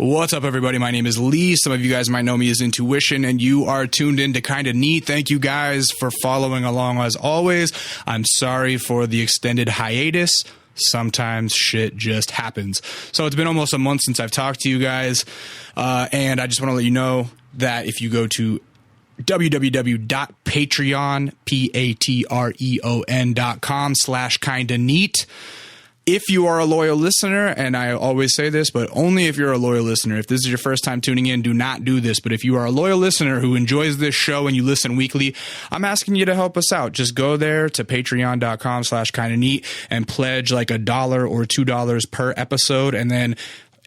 What's up, everybody? My name is Lee. Some of you guys might know me as Intuition, and you are tuned in to Kinda Neat. Thank you guys for following along as always. I'm sorry for the extended hiatus. Sometimes shit just happens. So it's been almost a month since I've talked to you guys, and I just want to let you know that if you go to www.patreon.com/kinda neat. If you are a loyal listener, and I always say this, but only if you're a loyal listener. If this is your first time tuning in, do not do this. But if you are a loyal listener who enjoys this show and you listen weekly, I'm asking you to help us out. Just go there to patreon.com/kinda neat and pledge like $1 or $2 per episode. And then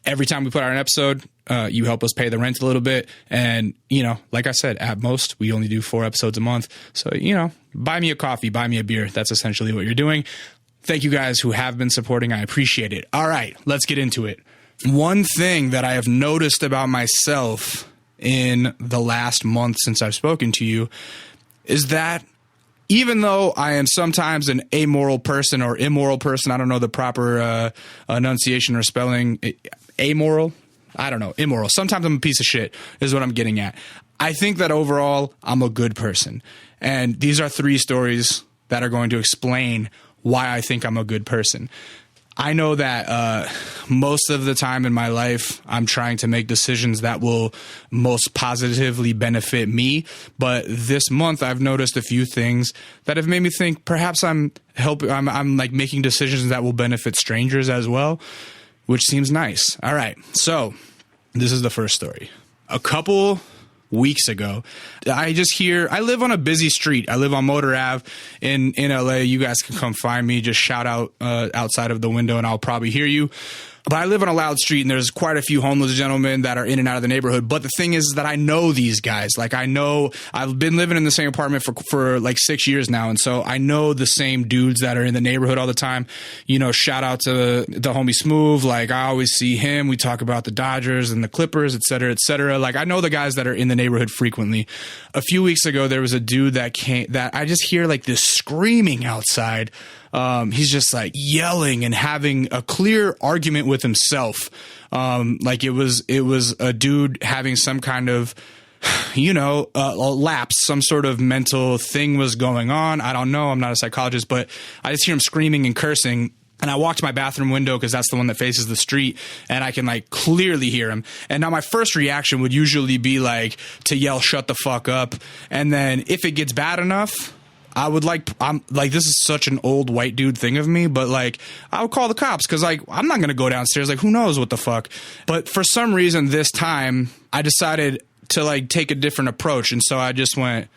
every time we put out an episode, you help us pay the rent a little bit. And, you know, like I said, at most, we only do 4 episodes a month. So, you know, buy me a coffee, buy me a beer. That's essentially what you're doing. Thank you guys who have been supporting. I appreciate it. All right, let's get into it. One thing that I have noticed about myself in the last month since I've spoken to you is that even though I am sometimes an amoral person or immoral person, I don't know the proper enunciation or spelling, amoral, I don't know, immoral. Sometimes I'm a piece of shit is what I'm getting at. I think that overall I'm a good person. And these are 3 stories that are going to explain why I think I'm a good person. I know that most of the time in my life, I'm trying to make decisions that will most positively benefit me. But this month, I've noticed a few things that have made me think perhaps I'm like making decisions that will benefit strangers as well, which seems nice. All right, so this is the first story. A couple weeks ago, I live on a busy street. I live on Motor Ave in LA. You guys can come find me. Just shout out outside of the window and I'll probably hear you. But I live on a loud street and there's quite a few homeless gentlemen that are in and out of the neighborhood. But the thing is that I know these guys. Like I've been living in the same apartment for like 6 years now. And so I know the same dudes that are in the neighborhood all the time. You know, shout out to the homie Smooth. Like I always see him. We talk about the Dodgers and the Clippers, et cetera, et cetera. Like I know the guys that are in the neighborhood frequently. A few weeks ago, there was a dude that I just hear like this screaming outside. He's just like yelling and having a clear argument with himself. Like it was a dude having some kind of, you know, a lapse, some sort of mental thing was going on. I don't know. I'm not a psychologist, but I just hear him screaming and cursing. And I walk to my bathroom window because that's the one that faces the street, and I can like clearly hear him. And now my first reaction would usually be like to yell, "Shut the fuck up." And then if it gets bad enough, I'm like, this is such an old white dude thing of me, but like, I would call the cops because like, I'm not going to go downstairs. Like, who knows what the fuck? But for some reason this time I decided to like take a different approach. And so I just went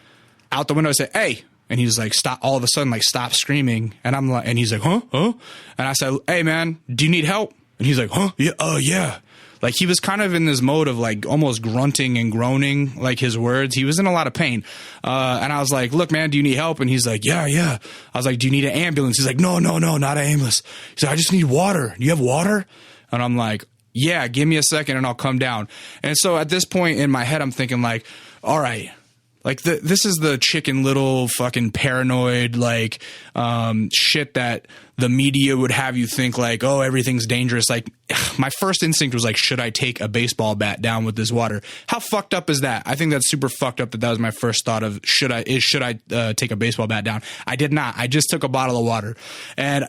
out the window and said, "Hey," and he's like, "Stop," all of a sudden, like, "Stop screaming." And I'm like, and he's like, "Huh? Huh?" And I said, "Hey man, do you need help?" And he's like, "Huh? Yeah. Yeah." Like he was kind of in this mode of like almost grunting and groaning, like his words. He was in a lot of pain. And I was like, "Look, man, do you need help?" And he's like, Yeah. I was like, "Do you need an ambulance?" He's like, No, not an ambulance. He's like, "I just need water. Do you have water?" And I'm like, "Yeah, give me a second and I'll come down." And so at this point in my head, I'm thinking like, all right, like this is the Chicken Little fucking paranoid like shit that the media would have you think like, oh, everything's dangerous. Like my first instinct was like, should I take a baseball bat down with this water? How fucked up is that? I think that's super fucked up that was my first thought of should I take a baseball bat down? I did not. I just took a bottle of water and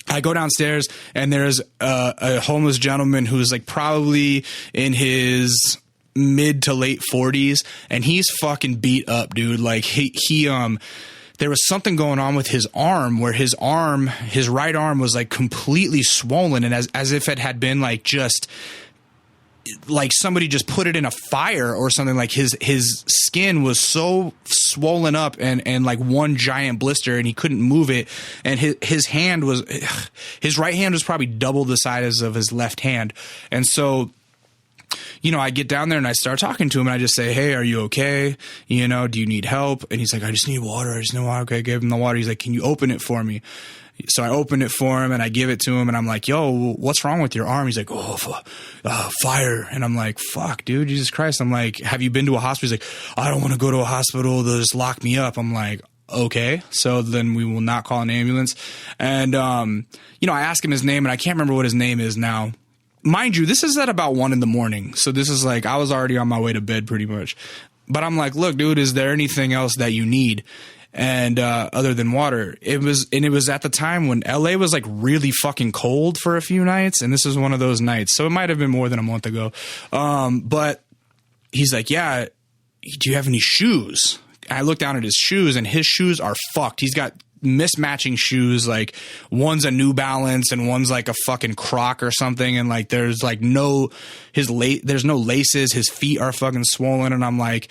I go downstairs and there's a homeless gentleman who's like probably in his mid to late 40s and he's fucking beat up, dude. Like he there was something going on with his arm where his right arm was like completely swollen and as if it had been like just like somebody just put it in a fire or something. Like his skin was so swollen up and like one giant blister and he couldn't move it. And his right hand was probably double the size of his left hand. And so, you know, I get down there and I start talking to him and I just say, "Hey, are you okay? You know, do you need help?" And he's like, "I just need water. Okay, I gave him the water. He's like, "Can you open it for me?" So I open it for him and I give it to him and I'm like, "Yo, what's wrong with your arm?" He's like, "Oh, fire." And I'm like, "Fuck, dude, Jesus Christ." I'm like, "Have you been to a hospital?" He's like, "I don't want to go to a hospital. They'll just lock me up." I'm like, "Okay, so then we will not call an ambulance." And, you know, I ask him his name and I can't remember what his name is now. mind you, this is at about 1 a.m. So this is like, I was already on my way to bed pretty much. But I'm like, look, dude, is there anything else that you need? And other than water? It was at the time when LA was like really fucking cold for a few nights, and this is one of those nights. So it might have been more than a month ago. But he's like, yeah, do you have any shoes? I look down at his shoes, and his shoes are fucked. He's got mismatching shoes, like one's a New Balance and one's like a fucking Croc or something, and like there's like there's no laces. His feet are fucking swollen, and I'm like,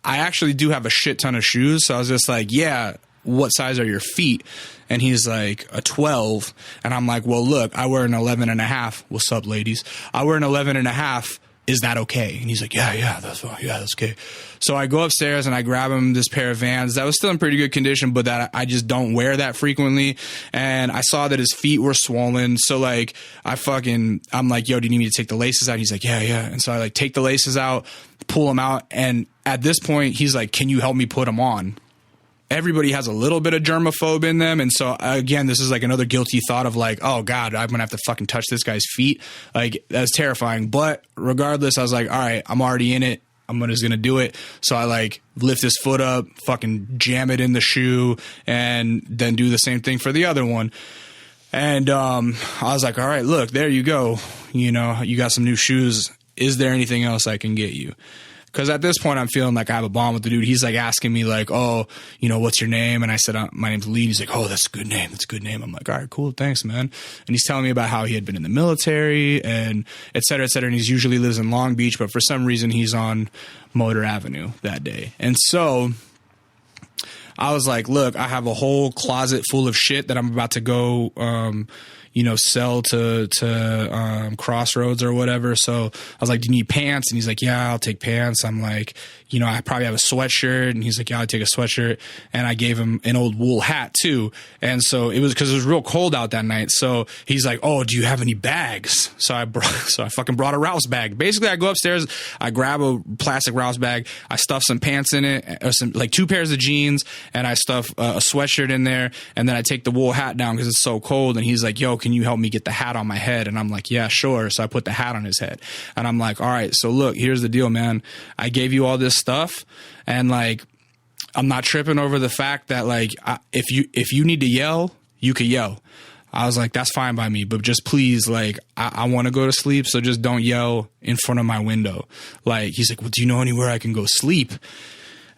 I actually do have a shit ton of shoes. So I was just like, yeah, what size are your feet? And he's like, a 12. And I'm like, well, look, I wear an 11 and a half. What's up, ladies? I wear an 11 and a half. Is that okay? And he's like, yeah, that's fine. Yeah, that's okay. So I go upstairs and I grab him this pair of Vans that was still in pretty good condition, but that I just don't wear that frequently. And I saw that his feet were swollen. So like, I'm like, yo, do you need me to take the laces out? He's like, yeah. And so I like take the laces out, pull them out. And at this point, he's like, can you help me put them on? Everybody has a little bit of germaphobe in them. And so again, this is like another guilty thought of like, oh God, I'm going to have to fucking touch this guy's feet. Like, that's terrifying. But regardless, I was like, all right, I'm already in it. I'm just going to do it. So I like lift his foot up, fucking jam it in the shoe, and then do the same thing for the other one. And I was like, all right, look, there you go. You know, you got some new shoes. Is there anything else I can get you? Because at this point, I'm feeling like I have a bond with the dude. He's like asking me like, oh, you know, what's your name? And I said, my name's Lee. And he's like, oh, that's a good name. That's a good name. I'm like, all right, cool. Thanks, man. And he's telling me about how he had been in the military and et cetera, et cetera. And he usually lives in Long Beach, but for some reason he's on Motor Avenue that day. And so I was like, look, I have a whole closet full of shit that I'm about to go, sell to Crossroads or whatever. So I was like, do you need pants? And he's like, yeah, I'll take pants. I'm like, I probably have a sweatshirt. And he's like, yeah, I'll take a sweatshirt. And I gave him an old wool hat too. And so it was because it was real cold out that night. So he's like, oh, do you have any bags? So I fucking brought a Rouse bag. Basically, I go upstairs, I grab a plastic Rouse bag, I stuff some pants in it, or some like 2 pairs of jeans, and I stuff a sweatshirt in there. And then I take the wool hat down because it's so cold. And he's like, yo, can you help me get the hat on my head? And I'm like, yeah, sure. So I put the hat on his head, and I'm like, all right, so look, here's the deal, man. I gave you all this stuff, and like, I'm not tripping over the fact that like, if you need to yell, you could yell. I was like, that's fine by me, but just please, like, I want to go to sleep, so just don't yell in front of my window. Like, he's like, well, do you know anywhere I can go sleep?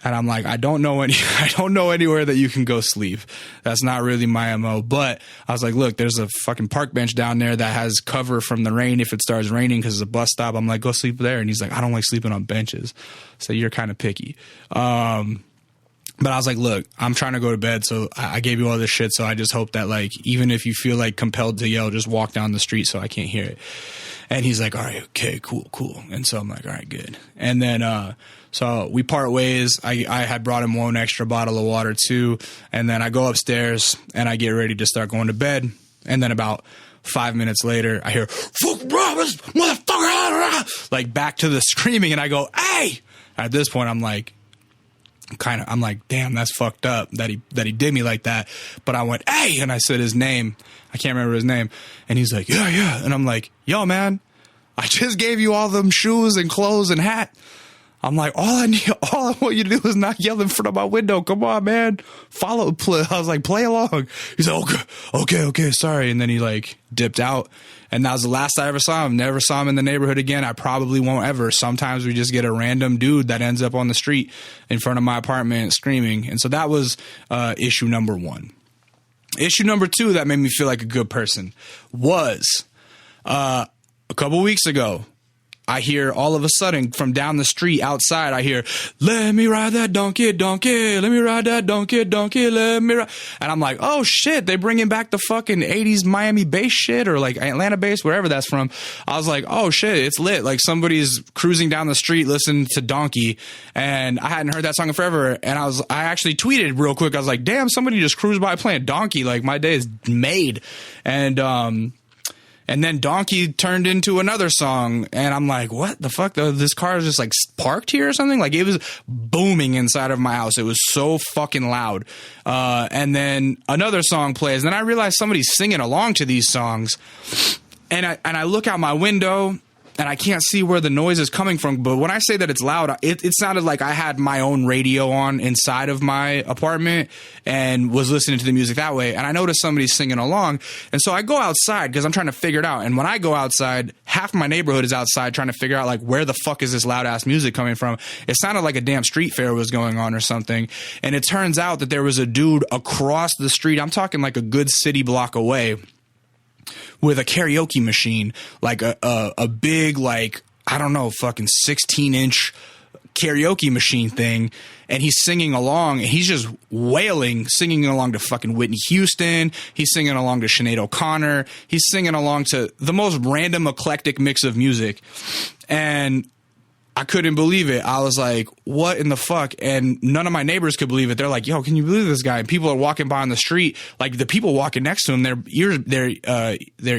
And I'm like, I don't know anywhere that you can go sleep. That's not really my MO. But I was like, look, there's a fucking park bench down there that has cover from the rain if it starts raining because it's a bus stop. I'm like, go sleep there. And he's like, I don't like sleeping on benches. So you're kind of picky. But I was like, look, I'm trying to go to bed, so I gave you all this shit. So I just hope that, like, even if you feel like compelled to yell, just walk down the street so I can't hear it. And he's like, all right, okay, cool. And so I'm like, all right, good. And then, so we part ways. I had brought him 1 extra bottle of water too. And then I go upstairs and I get ready to start going to bed. And then about 5 minutes later, I hear, fuck Roberts, motherfucker, like back to the screaming. And I go, hey, at this point, I'm like, damn, that's fucked up that he did me like that. But I went, hey, and I said his name. I can't remember his name. And he's like, yeah. And I'm like, yo, man, I just gave you all them shoes and clothes and hat. I'm like, all I want you to do is not yell in front of my window. Come on, man. I was like, play along. He's like, okay, sorry. And then he like dipped out. And that was the last I ever saw him. Never saw him in the neighborhood again. I probably won't ever. Sometimes we just get a random dude that ends up on the street in front of my apartment screaming. And so that was issue number 1. Issue number 2 that made me feel like a good person was a couple weeks ago. I hear all of a sudden from down the street outside, I hear, let me ride that donkey, let me ride that donkey, let me ride. And I'm like, oh shit, they bringing back the fucking 80s Miami bass shit or like Atlanta bass, wherever that's from. I was like, oh shit, it's lit. Like somebody's cruising down the street listening to Donkey, and I hadn't heard that song in forever. And I actually tweeted real quick. I was like, damn, somebody just cruised by playing Donkey. Like my day is made. And then Donkey turned into another song, and I'm like, what the fuck? This car is just like parked here or something? Like it was booming inside of my house. It was so fucking loud. And then another song plays, and then I realized somebody's singing along to these songs. And I look out my window and I can't see where the noise is coming from. But when I say that it's loud, it sounded like I had my own radio on inside of my apartment and was listening to the music that way. And I noticed somebody singing along. And so I go outside because I'm trying to figure it out. And when I go outside, half my neighborhood is outside trying to figure out like where the fuck is this loud ass music coming from. It sounded like a damn street fair was going on or something. And it turns out that there was a dude across the street. I'm talking like a good city block away, with a karaoke machine, like a big, like, I don't know, fucking 16-inch karaoke machine thing. And he's singing along, and he's just wailing, singing along to fucking Whitney Houston. He's singing along to Sinead O'Connor. He's singing along to the most random eclectic mix of music. And I couldn't believe it. I was like, what in the fuck? And none of my neighbors could believe it. They're like, yo, can you believe this guy? And people are walking by on the street. Like the people walking next to him, their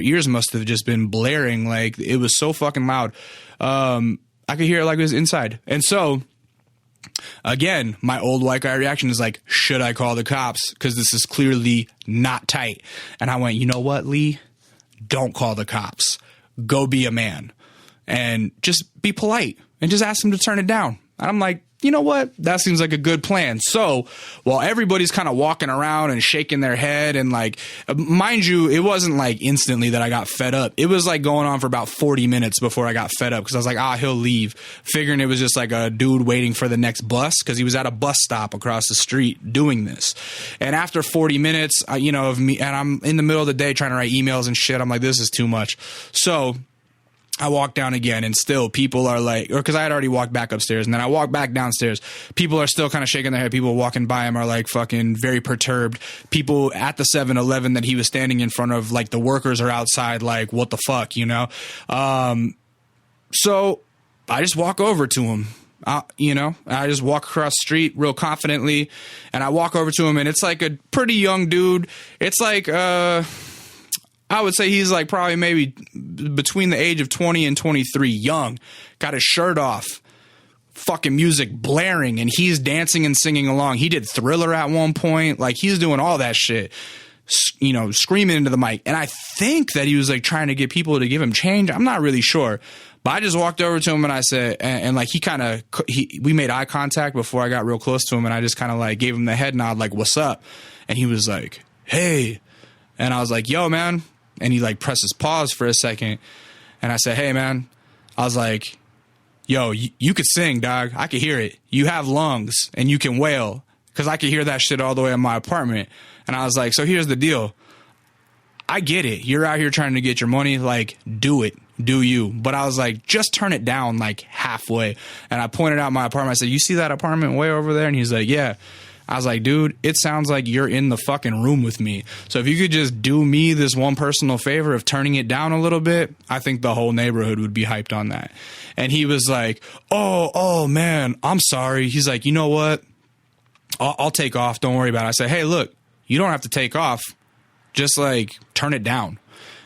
ears must have just been blaring. Like it was so fucking loud. I could hear it like it was inside. And so again, my old white guy reaction is like, should I call the cops? Because this is clearly not tight. And I went, you know what, Lee? Don't call the cops. Go be a man and just be polite. And just ask them to turn it down. And I'm like, you know what? That seems like a good plan. So while everybody's kind of walking around and shaking their head and like, mind you, it wasn't like instantly that I got fed up. It was like going on for about 40 minutes before I got fed up because I was like, he'll leave. Figuring it was just like a dude waiting for the next bus because he was at a bus stop across the street doing this. And after 40 minutes, of me, and I'm in the middle of the day trying to write emails and shit, I'm like, this is too much. So I walk down again and still people are like, or because I had already walked back upstairs and then I walk back downstairs. People are still kind of shaking their head. People walking by him are like fucking very perturbed. People at the 7-Eleven that he was standing in front of, like the workers are outside like, what the fuck, So I just walk over to him. I just walk across the street real confidently and I walk over to him and it's like a pretty young dude. It's like, I would say he's like probably maybe between the age of 20 and 23, young, got his shirt off, fucking music blaring, and he's dancing and singing along. He did Thriller at one point. Like he's doing all that shit, screaming into the mic. And I think that he was like trying to get people to give him change. I'm not really sure. But I just walked over to him and I said, and like we made eye contact before I got real close to him. And I just kind of like gave him the head nod, like, what's up? And he was like, hey. And I was like, yo, man. And he like presses pause for a second. And I said, hey, man. I was like, yo, you could sing, dog. I could hear it. You have lungs and you can wail. Because I could hear that shit all the way in my apartment. And I was like, so here's the deal. I get it. You're out here trying to get your money. Like, do it. Do you. But I was like, just turn it down like halfway. And I pointed out my apartment. I said, you see that apartment way over there? And he's like, yeah. I was like, dude, it sounds like you're in the fucking room with me. So if you could just do me this one personal favor of turning it down a little bit, I think the whole neighborhood would be hyped on that. And he was like, oh man, I'm sorry. He's like, you know what? I'll take off. Don't worry about it. I said, hey, look, you don't have to take off. Just like turn it down.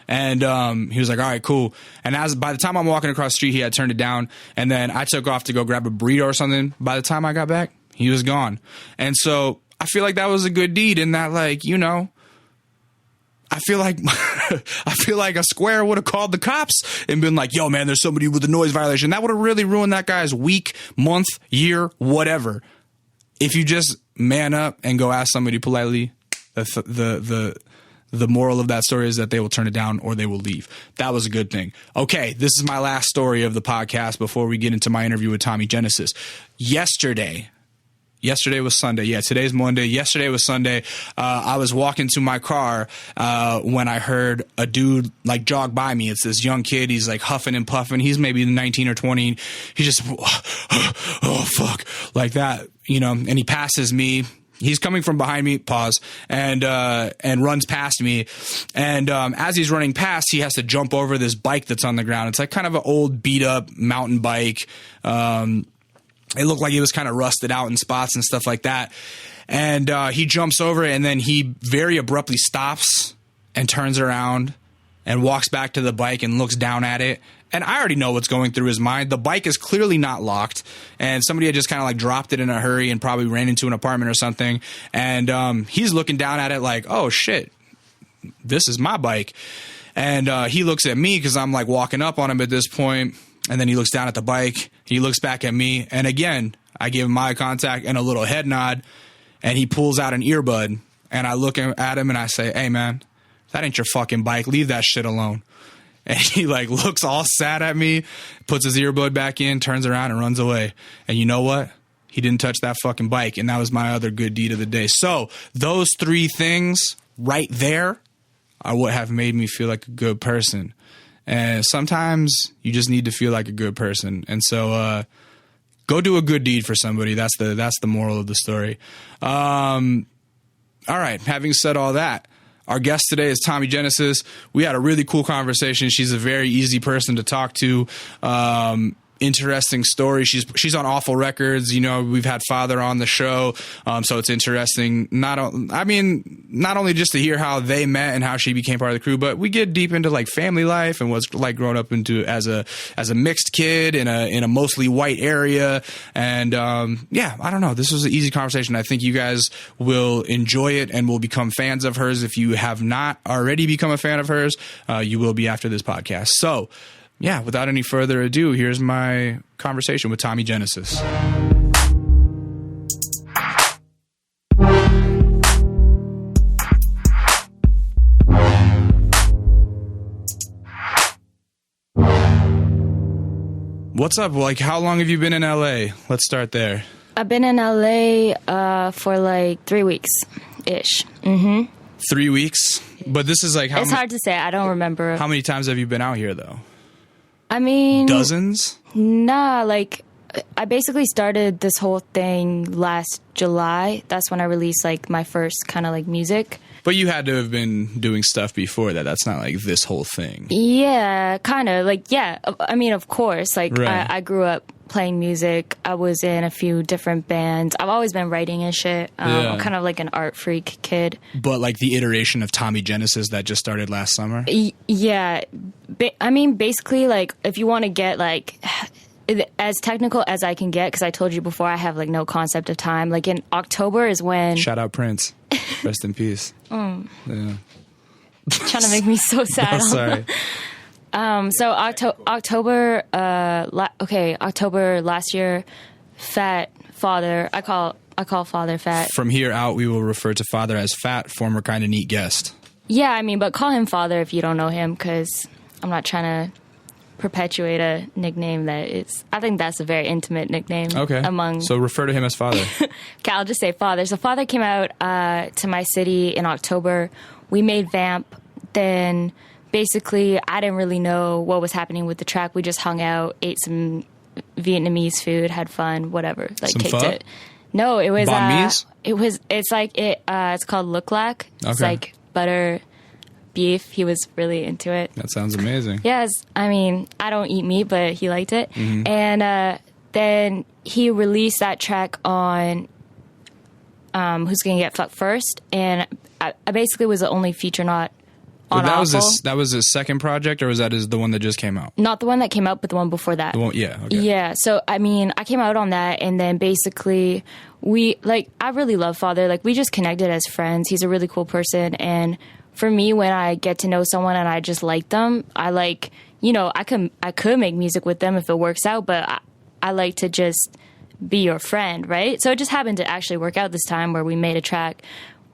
And he was like, all right, cool. And by the time I'm walking across the street, he had turned it down. And then I took off to go grab a burrito or something. By the time I got back, he was gone. And so I feel like that was a good deed in that, like, I feel like a square would have called the cops and been like, yo, man, there's somebody with a noise violation. That would have really ruined that guy's week, month, year, whatever. If you just man up and go ask somebody politely, the moral of that story is that they will turn it down or they will leave. That was a good thing. Okay, this is my last story of the podcast before we get into my interview with Tommy Genesis. Yesterday was Sunday. Yeah, today's Monday. Yesterday was Sunday. I was walking to my car when I heard a dude like jog by me. It's this young kid. He's like huffing and puffing. He's maybe 19 or 20. He just, oh, fuck, like that, and he passes me. He's coming from behind me, pause, and runs past me. And as he's running past, he has to jump over this bike that's on the ground. It's like kind of an old beat up mountain bike. It looked like it was kind of rusted out in spots and stuff like that. And he jumps over it, and then he very abruptly stops and turns around and walks back to the bike and looks down at it. And I already know what's going through his mind. The bike is clearly not locked, and somebody had just kind of like dropped it in a hurry and probably ran into an apartment or something. And he's looking down at it like, oh, shit, this is my bike. And he looks at me because I'm like walking up on him at this point, and then he looks down at the bike. He looks back at me, and again, I give him eye contact and a little head nod, and he pulls out an earbud, and I look at him and I say, "Hey, man, that ain't your fucking bike. Leave that shit alone." And he like looks all sad at me, puts his earbud back in, turns around and runs away. And you know what? He didn't touch that fucking bike. And that was my other good deed of the day. So those 3 things right there are what have made me feel like a good person. And sometimes you just need to feel like a good person. And so go do a good deed for somebody. That's the moral of the story. All right. Having said all that, our guest today is Tommy Genesis. We had a really cool conversation. She's a very easy person to talk to. Interesting story. She's on Awful Records. You know, we've had Father on the show, so it's interesting. Not only just to hear how they met and how she became part of the crew, but we get deep into like family life and what's like growing up into as a mixed kid in a mostly white area. And yeah, I don't know. This was an easy conversation. I think you guys will enjoy it and will become fans of hers. If you have not already become a fan of hers, you will be after this podcast. So, yeah, without any further ado, here's my conversation with Tommy Genesis. What's up? Like, how long have you been in LA? Let's start there. I've been in LA for like 3 weeks-ish. 3 weeks? But this is like how... It's hard to say. I don't remember. How many times have you been out here, though? I mean... Dozens? Nah, like, I basically started this whole thing last July. That's when I released, like, my first kind of, like, music. But you had to have been doing stuff before that. That's not, like, this whole thing. Yeah, kind of. Like, yeah. I mean, of course. Like, right. I grew up playing music. I was in a few different bands. I've always been writing and shit. I'm kind of like an art freak kid. But, like, the iteration of Tommy Genesis that just started last summer? Yeah. I mean, basically, like, if you want to get, like... as technical as I can get, because I told you before I have like no concept of time. Like in October is when... Shout out Prince. Rest in peace. Yeah. Trying to make me so sad. Oh, sorry. So October, October last year, Fat Father. I call Father Fat. From here out, we will refer to Father as Fat, former Kinda Neat guest. Yeah, I mean, but call him Father if you don't know him, because I'm not trying to perpetuate a nickname that is... I think that's a very intimate nickname. Okay. So refer to him as Father. Okay, I'll just say Father. So Father came out to my city in October. We made Vamp. Then basically I didn't really know what was happening with the track. We just hung out, ate some Vietnamese food, had fun, whatever. Like, some kicked pho? it. No, it was... Banh mi's? It's called Look Lac. It's okay. like butter... beef. He was really into it. That sounds amazing. Yes. I mean, I don't eat meat, but he liked it. Mm-hmm. And then he released that track on Who's Gonna Get Fucked First. And I basically was the only feature not on Awful. That was his second project, or was that the one that just came out? Not the one that came out, but the one before that. Yeah. Okay. Yeah. So, I mean, I came out on that, and then basically I really love Father. Like, we just connected as friends. He's a really cool person, and for me, when I get to know someone and I just like them, I like, you know, I could make music with them if it works out, but I like to just be your friend, right? So it just happened to actually work out this time where we made a track,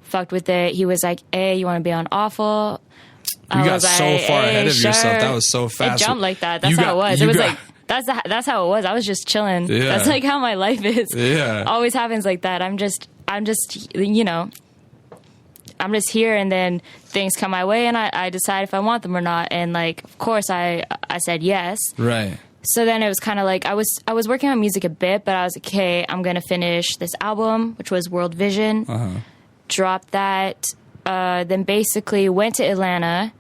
fucked with it. He was like, "Hey, you want to be on Awful?" You got so far ahead of yourself. That was so fast. It jumped like that. That's how it was. It was like, that's how it was. I was just chilling. Yeah. That's like how my life is. Yeah. Always happens like that. I'm just, you know, I'm just here, and then things come my way, and I decide if I want them or not. And like, of course, I said yes. Right. So then it was kind of like I was working on music a bit, but I was like, okay, I'm gonna finish this album, which was World Vision. Dropped that. Then basically went to Atlanta,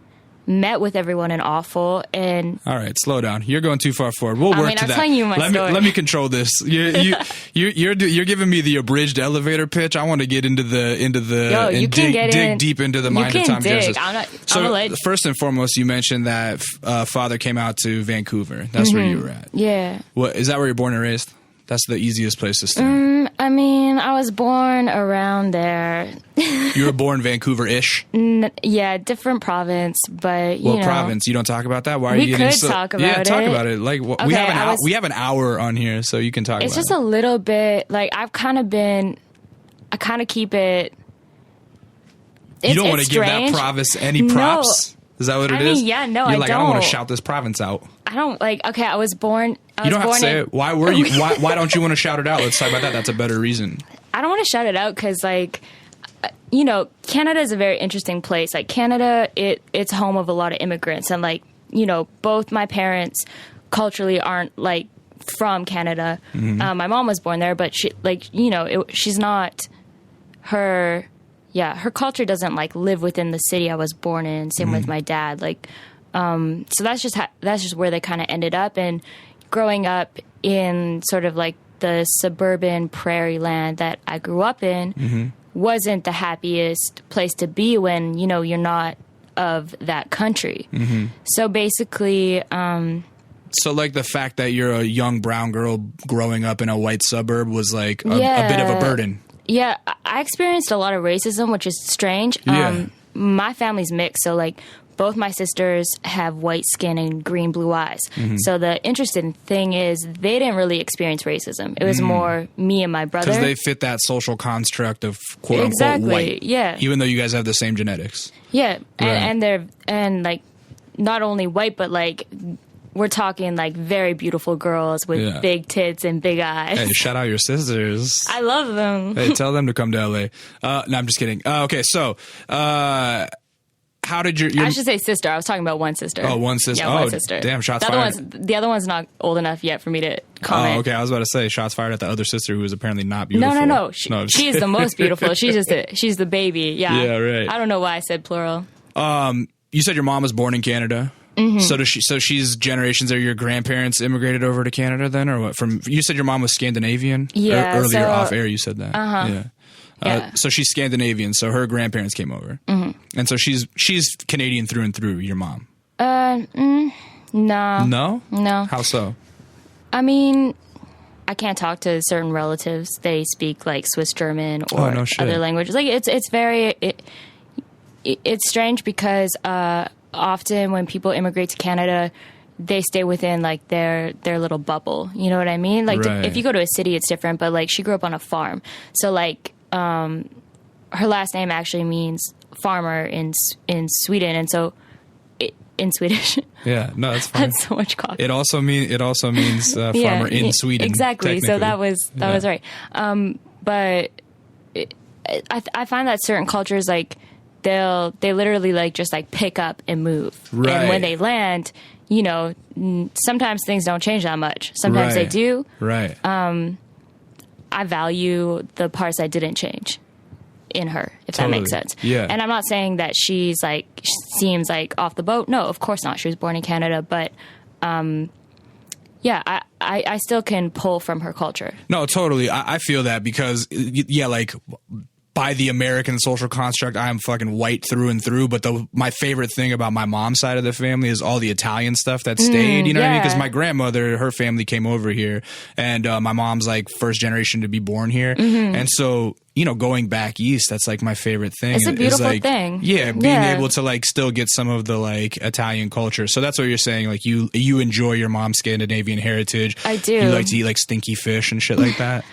met with everyone in Awful, and... All right, slow down. You're going too far forward. We'll work to that. I'm telling you my story. Let me control this. You're giving me the abridged elevator pitch. I want to get into dig deep into the mind of Tom Genesis. So first and foremost, you mentioned that Father came out to Vancouver. That's where you were at. Yeah. What is that? Where you're born and raised? That's the easiest place to stay. I mean, I was born around there. You were born Vancouver-ish? Yeah, different province, but you know. Province? You don't talk about that? Why are you getting We could talk about it. Yeah, talk about it. Like, Okay, we have an hour on here, so you can talk about it. It's just a little bit, like, I kind of keep it. You don't want to give that province any props? No. Is that what it is? I mean, yeah, no, You're like, I don't want to don't. shout this province out. I don't, like, okay, I was born. You don't have to say it. Why were you? Why don't you want to shout it out? Let's talk about that. That's a better reason. I don't want to shout it out because, like, you know, Canada is a very interesting place. Like, Canada, it's home of a lot of immigrants. And, like, you know, both my parents culturally aren't, like, from Canada. Mm-hmm. My mom was born there, but she, like, you know, she's not her culture doesn't, like, live within the city I was born in. Same with my dad. Like, so that's just where they kind of ended up. And growing up in sort of like the suburban prairie land that I grew up in wasn't the happiest place to be when, you know, you're not of that country. So basically, so like the fact that you're a young brown girl growing up in a white suburb was like a bit of a burden. Yeah, I experienced a lot of racism, which is strange. Yeah. My family's mixed, so like both my sisters have white skin and green blue eyes. So the interesting thing is they didn't really experience racism. It was more me and my brother. Because they fit that social construct of quote unquote Exactly, white. yeah. Even though you guys have the same genetics. Yeah, Right. and they're like not only white, but like we're talking like very beautiful girls with big tits and big eyes. Hey, shout out your sisters. I love them. Hey, tell them to come to LA. No, I'm just kidding. Okay, so how did your I should say sister. I was talking about one sister. Oh, one sister. Yeah, one sister. Damn, shots fired. The other one's not old enough yet for me to comment. Oh, okay. I was about to say shots fired at the other sister who was apparently not beautiful. No. She is the most beautiful. She's the baby. Yeah. Yeah, right. I don't know why I said plural. You said your mom was born in Canada. So she's generations. Are your grandparents immigrated over to Canada then, or what? You said your mom was Scandinavian. Yeah. Earlier off air, you said that. Yeah. So she's Scandinavian. So her grandparents came over, and so she's Canadian through and through. Your mom? No. No. How so? I mean, I can't talk to certain relatives. They speak like Swiss German or other languages. Like it's very it's strange because often when people immigrate to Canada, they stay within like their little bubble. You know what I mean? Like if you go to a city, it's different. But like she grew up on a farm, so like her last name actually means farmer in Sweden, and so in Swedish. Yeah, no, that's fine. That's so much coffee. It also means farmer in Sweden. Exactly. So that was right. But I find that certain cultures like they literally like just like pick up and move. Right. And when they land, you know, sometimes things don't change that much. Sometimes they do. Right. I value the parts that didn't change in her, if that makes sense. Yeah. And I'm not saying that she seems like off the boat. No, of course not. She was born in Canada, but yeah, I still can pull from her culture. No, totally. I feel that because like by the American social construct, I am fucking white through and through. But my favorite thing about my mom's side of the family is all the Italian stuff that stayed. You know what I mean? Because my grandmother, her family came over here, and my mom's like first generation to be born here, and so. You know, going back east, that's like my favorite thing. It's a beautiful like, thing. Yeah, being able to like still get some of the like Italian culture. So that's what you're saying. Like you enjoy your mom's Scandinavian heritage. I do. You like to eat like stinky fish and shit like that.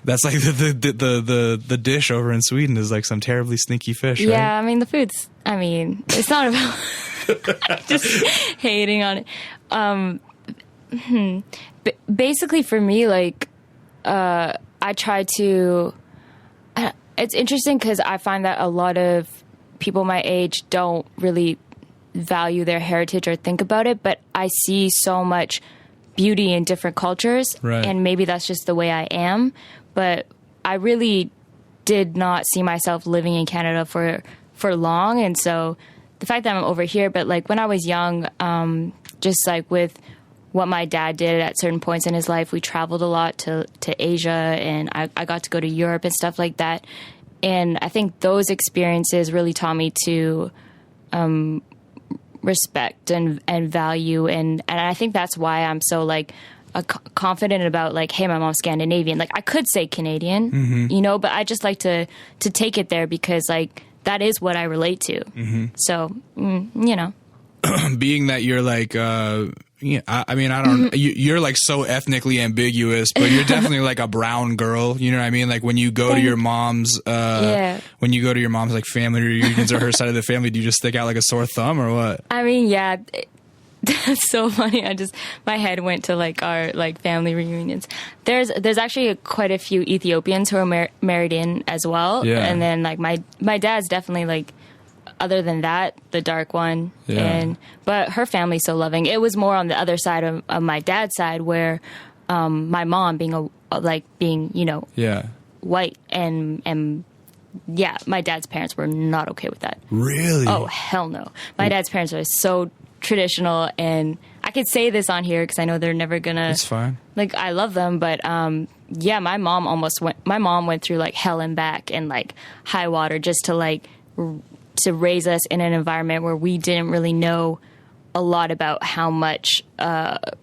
That's like the dish over in Sweden is like some terribly stinky fish. Right? Yeah, I mean the food's. I mean, it's not about just hating on it. Basically, for me, like I try to. It's interesting because I find that a lot of people my age don't really value their heritage or think about it, but I see so much beauty in different cultures, and maybe that's just the way I am, but I really did not see myself living in Canada for long, and so the fact that I'm over here, but like when I was young, just like with what my dad did at certain points in his life. We traveled a lot to Asia, and I got to go to Europe and stuff like that. And I think those experiences really taught me to respect and value. And I think that's why I'm so like confident about like, hey, my mom's Scandinavian. Like I could say Canadian, you know, but I just like to take it there because like that is what I relate to. So, you know, being that you're like, I mean, I don't, you're like so ethnically ambiguous, but you're definitely like a brown girl. You know what I mean? Like when you go to your mom's, when you go to your mom's like family reunions or her side of the family, do you just stick out like a sore thumb or what? I mean, yeah. That's so funny. My head went to like our like family reunions. There's actually quite a few Ethiopians who are married in as well. Yeah. And then like my dad's definitely like, other than that, the dark one. Yeah. But her family's so loving. It was more on the other side of my dad's side where, my mom being you know, white and yeah, my dad's parents were not okay with that. Really? Oh, hell no. My dad's parents are so traditional, and I could say this on here because I know they're never gonna. It's fine. Like I love them, but yeah, my mom went through like hell and back and like high water just to like to raise us in an environment where we didn't really know a lot about how much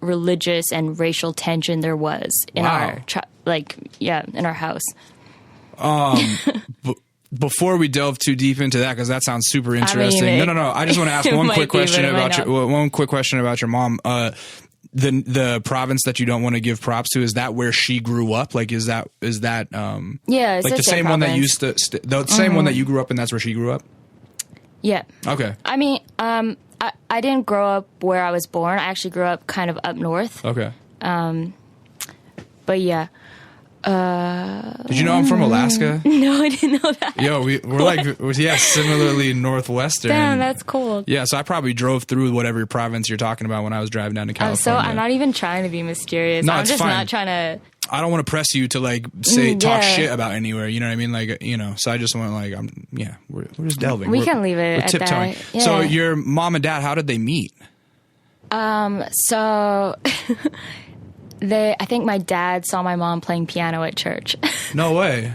religious and racial tension there was in our in our house. Before we delve too deep into that, because that sounds super interesting. I mean, no. I just want to ask one quick question about your mom. The province that you don't want to give props to, is that where she grew up? Like, is that yeah, it's like the same one that used to the same one that you grew up in? That's where she grew up. Yeah. Okay. I mean, I didn't grow up where I was born. I actually grew up kind of up north. Okay. But yeah. Did you know I'm from Alaska? No, I didn't know that. Yo, we're like, similarly northwestern. Damn, that's cool. Yeah, so I probably drove through whatever province you're talking about when I was driving down to California. I'm not even trying to be mysterious. No, I'm it's just fine. not trying to. I don't want to press you to like talk shit about anywhere. You know what I mean? Like, you know, so I just want like, we're just delving. We can leave it we're at tiptoeing. that. Yeah. So your mom and dad, how did they meet? So I think my dad saw my mom playing piano at church. No way.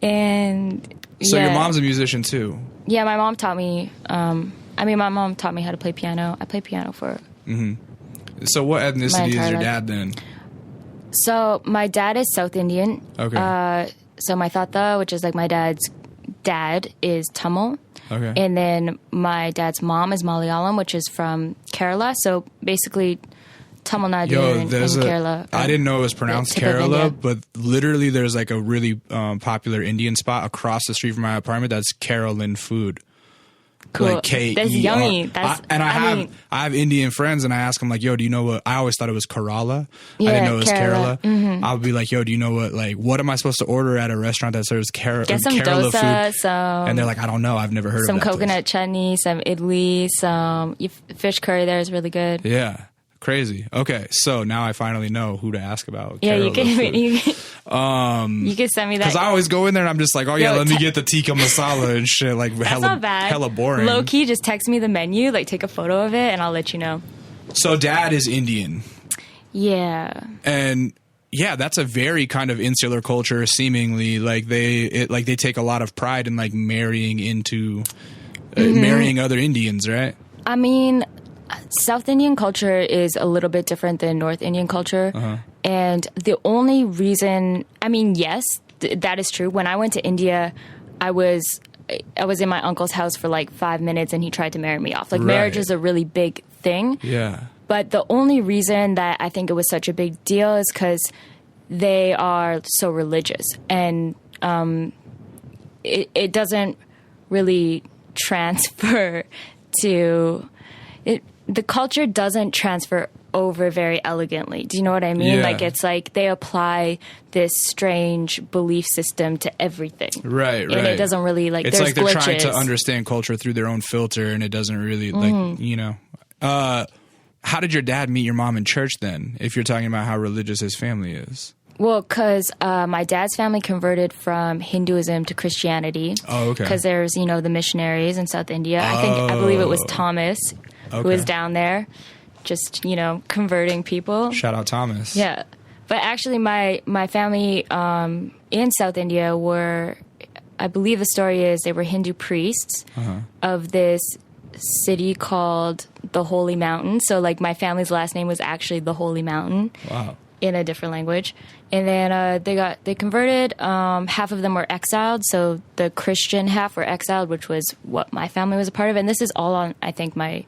And so your mom's a musician too? Yeah, my mom taught me. My mom taught me how to play piano. I played piano for. So what ethnicity is your dad then? So my dad is South Indian. Okay. So my tata, which is like my dad's dad, is Tamil. Okay. And then my dad's mom is Malayalam, which is from Kerala. So basically, Tamil Nadu and Kerala. I didn't know it was pronounced Kerala, but literally there's like a really popular Indian spot across the street from my apartment that's Carolyn food. Cool. Like K-E-R. That's yummy. I have Indian friends, and I ask them like, "Yo, do you know what?" I always thought it was Kerala. Yeah, I didn't know it was Kerala. Mm-hmm. I'll be like, "Yo, do you know what am I supposed to order at a restaurant that serves Get some Kerala dosa, food?" And they're like, "I don't know. I've never heard of some that coconut chutney, some idli, some fish curry. There is really good. Yeah. Crazy. Okay, so now I finally know who to ask about. Yeah, Kerala you can food. you can send me that because I always go in there and I'm just like, let me get the tikka masala and shit. Like that's not bad. Hella boring. Low key, just text me the menu, like take a photo of it, and I'll let you know. So dad is Indian. Yeah. And yeah, that's a very kind of insular culture. Seemingly, like they take a lot of pride in like marrying into marrying other Indians, right? I mean, South Indian culture is a little bit different than North Indian culture. And the only reason, yes, that is true. When I went to India, I was in my uncle's house for like 5 minutes and he tried to marry me off. Like marriage is a really big thing. Yeah. But the only reason that I think it was such a big deal is because they are so religious. And it doesn't really transfer to... The culture doesn't transfer over very elegantly. Do you know what I mean? Yeah. Like, it's like they apply this strange belief system to everything. Right. And it doesn't really, like, it's there's like they're glitches. trying to understand culture through their own filter, and it doesn't really, like, you know. How did your dad meet your mom in church then, if you're talking about how religious his family is? Well, because my dad's family converted from Hinduism to Christianity. Oh, okay. Because there's, the missionaries in South India. I believe it was Thomas who was down there just, converting people. Shout out Thomas. Yeah. But actually my family in South India were, I believe the story is they were Hindu priests of this city called the Holy Mountain. So like my family's last name was actually the Holy Mountain. Wow. In a different language. And then they converted. Half of them were exiled. So the Christian half were exiled, which was what my family was a part of. And this is all on, I think, my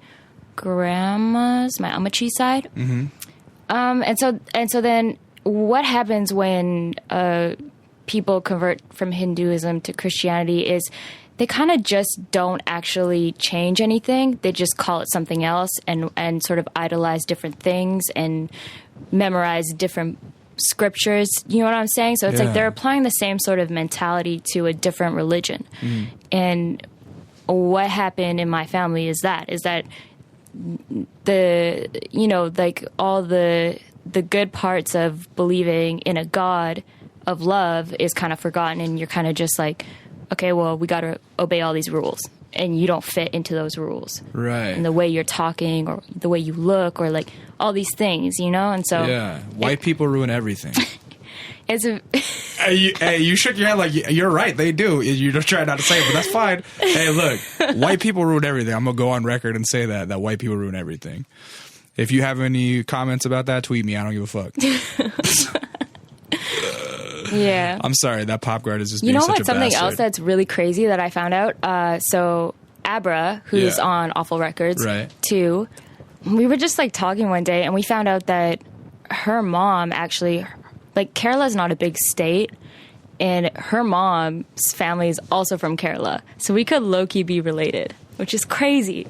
grandma's, my Amachi side. Mm-hmm. And so then what happens when people convert from Hinduism to Christianity is they kind of just don't actually change anything. They just call it something else and sort of idolize different things and memorize different scriptures. You know what I'm saying? So it's like they're applying the same sort of mentality to a different religion. Mm. And what happened in my family is that the, you know, like all the good parts of believing in a God of love is kind of forgotten, and you're kind of just like, okay, well, we got to obey all these rules, and you don't fit into those rules. Right. And the way you're talking or the way you look or like all these things, you know? And so... Yeah. White people ruin everything. It's a... Hey, you shook your head like, you're right, they do. You just try not to say it, but that's fine. Hey, look, white people ruin everything. I'm going to go on record and say that white people ruin everything. If you have any comments about that, tweet me. I don't give a fuck. Yeah. I'm sorry, that pop guard is just being such a bastard. You know what? Something else that's really crazy that I found out? So Abra, who's on Awful Records, too, we were just like talking one day and we found out that her mom actually, like Kerala's not a big state, and her mom's family is also from Kerala. So we could low-key be related, which is crazy.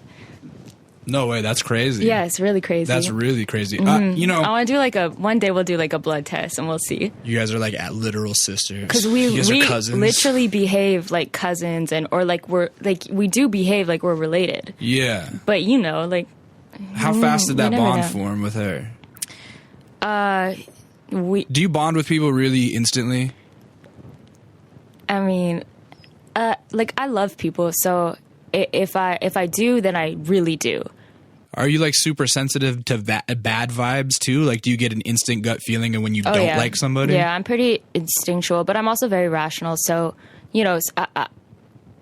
No way, that's crazy. Yeah, it's really crazy. That's really crazy. Mm-hmm. You know, I want to do one day we'll do like a blood test and we'll see. You guys are like literal sisters. Because we literally behave like cousins, or like we do behave like we're related. Yeah. But you know, like. How fast did that bond form with her? Do you bond with people really instantly? I mean, like I love people, so if I do, then I really do. Are you like super sensitive to bad vibes too? Like, do you get an instant gut feeling when you don't like somebody? Yeah, I'm pretty instinctual, but I'm also very rational. So, you know,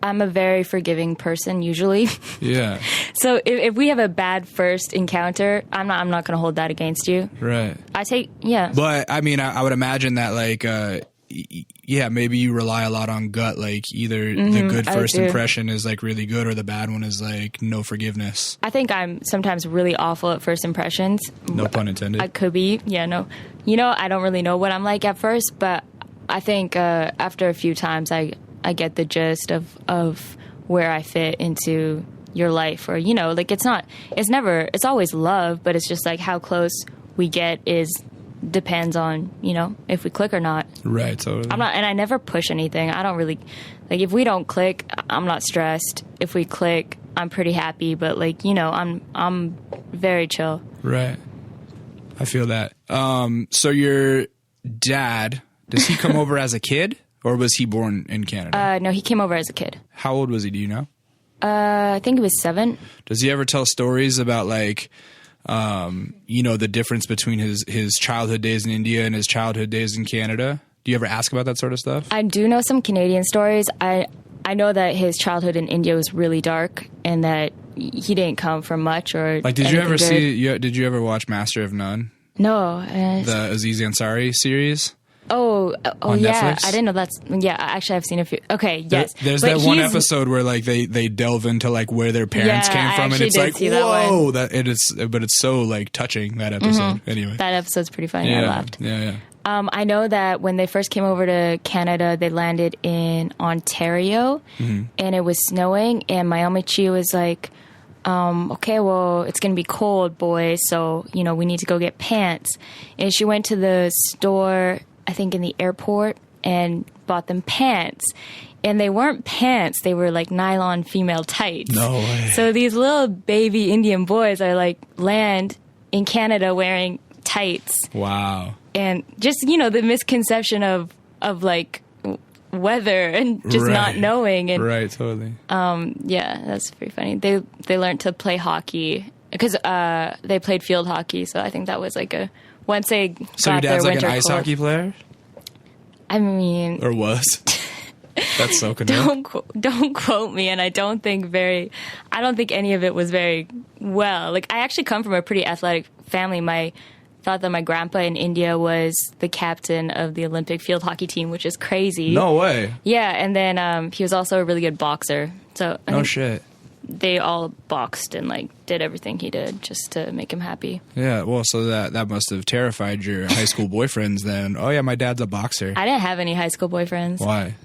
I'm a very forgiving person usually. Yeah. So if we have a bad first encounter, I'm not going to hold that against you. Right. But I mean, I would imagine that like, maybe you rely a lot on gut. Like either the good first impression is like really good, or the bad one is like no forgiveness. I think I'm sometimes really awful at first impressions. No pun intended. I could be. Yeah, no. You know, I don't really know what I'm like at first, but I think after a few times I get the gist of where I fit into your life, or, you know, like it's always love, but it's just like how close we get depends on, you know, if we click or not. Right, totally. And I never push anything. I don't really, like if we don't click, I'm not stressed. If we click, I'm pretty happy, but like, you know, I'm very chill. Right. I feel that. So your dad, does he come over as a kid? Or was he born in Canada? No, he came over as a kid. How old was he? Do you know? I think he was 7. Does he ever tell stories about like, you know, the difference between his childhood days in India and his childhood days in Canada? Do you ever ask about that sort of stuff? I do know some Canadian stories. I know that his childhood in India was really dark, and that he didn't come from much or like. Did you ever watch Master of None? No. The Aziz Ansari series. Oh on yeah, Netflix? I didn't know that's. Yeah, actually, I've seen a few. Okay, yes. There's that one episode where like they delve into like where their parents came from, and it's like whoa, but it's so like touching, that episode. Mm-hmm. Anyway, that episode's pretty funny. I laughed. Yeah. I know that when they first came over to Canada, they landed in Ontario, and it was snowing, and my omichi was like, okay, well, it's going to be cold, boys, so, you know, we need to go get pants. And she went to the store, I think in the airport, and bought them pants. And they weren't pants, they were like nylon female tights. No way. So these little baby Indian boys are like land in Canada wearing tights. Wow. And just, you know, the misconception of like weather and just not knowing. And right, totally. Yeah, that's pretty funny. They learned to play hockey because they played field hockey. So I think that was like once they got so your dad's their like winter an ice hockey player? I mean, or was? That's so canoe. Don't quote me, and I don't think any of it was very well. Like, I actually come from a pretty athletic family. Thought that my grandpa in India was the captain of the Olympic field hockey team, which is crazy. No way. Yeah, and then he was also a really good boxer. So no shit. They all boxed and like did everything he did just to make him happy. Yeah, well, so that must have terrified your high school boyfriends then. Oh yeah, my dad's a boxer. I didn't have any high school boyfriends. Why?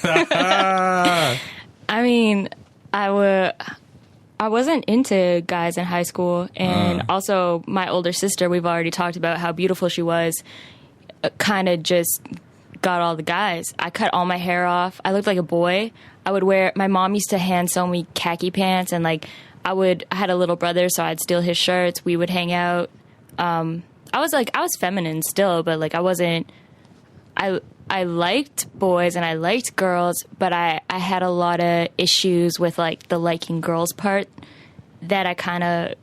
I mean, I wasn't into guys in high school, and also my older sister, we've already talked about how beautiful she was, kind of just got all the guys. I cut all my hair off. I looked like a boy. My mom used to hand sew me khaki pants, and like I had a little brother, so I'd steal his shirts. We would hang out. I was feminine still, but like I liked boys and I liked girls, but I had a lot of issues with like the liking girls part that I kind of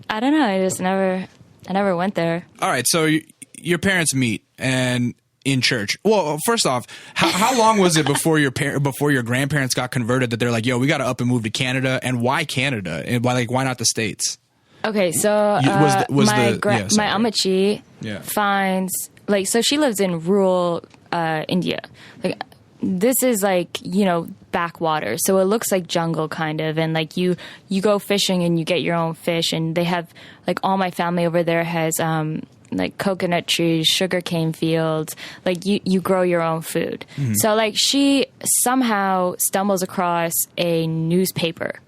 I don't know. I never went there. All right. So your parents meet and in church. Well, first off, how long was it before your grandparents got converted that they're like, yo, we got to up and move to Canada? And why Canada? And why not the States? Okay. So my Amachi finds, like, so she lives in rural India. Like, this is like, backwater. So it looks like jungle kind of. And like you go fishing and you get your own fish. And they have, like, all my family over there has like coconut trees, sugarcane fields. Like you grow your own food. Mm-hmm. So like she somehow stumbles across a newspaper.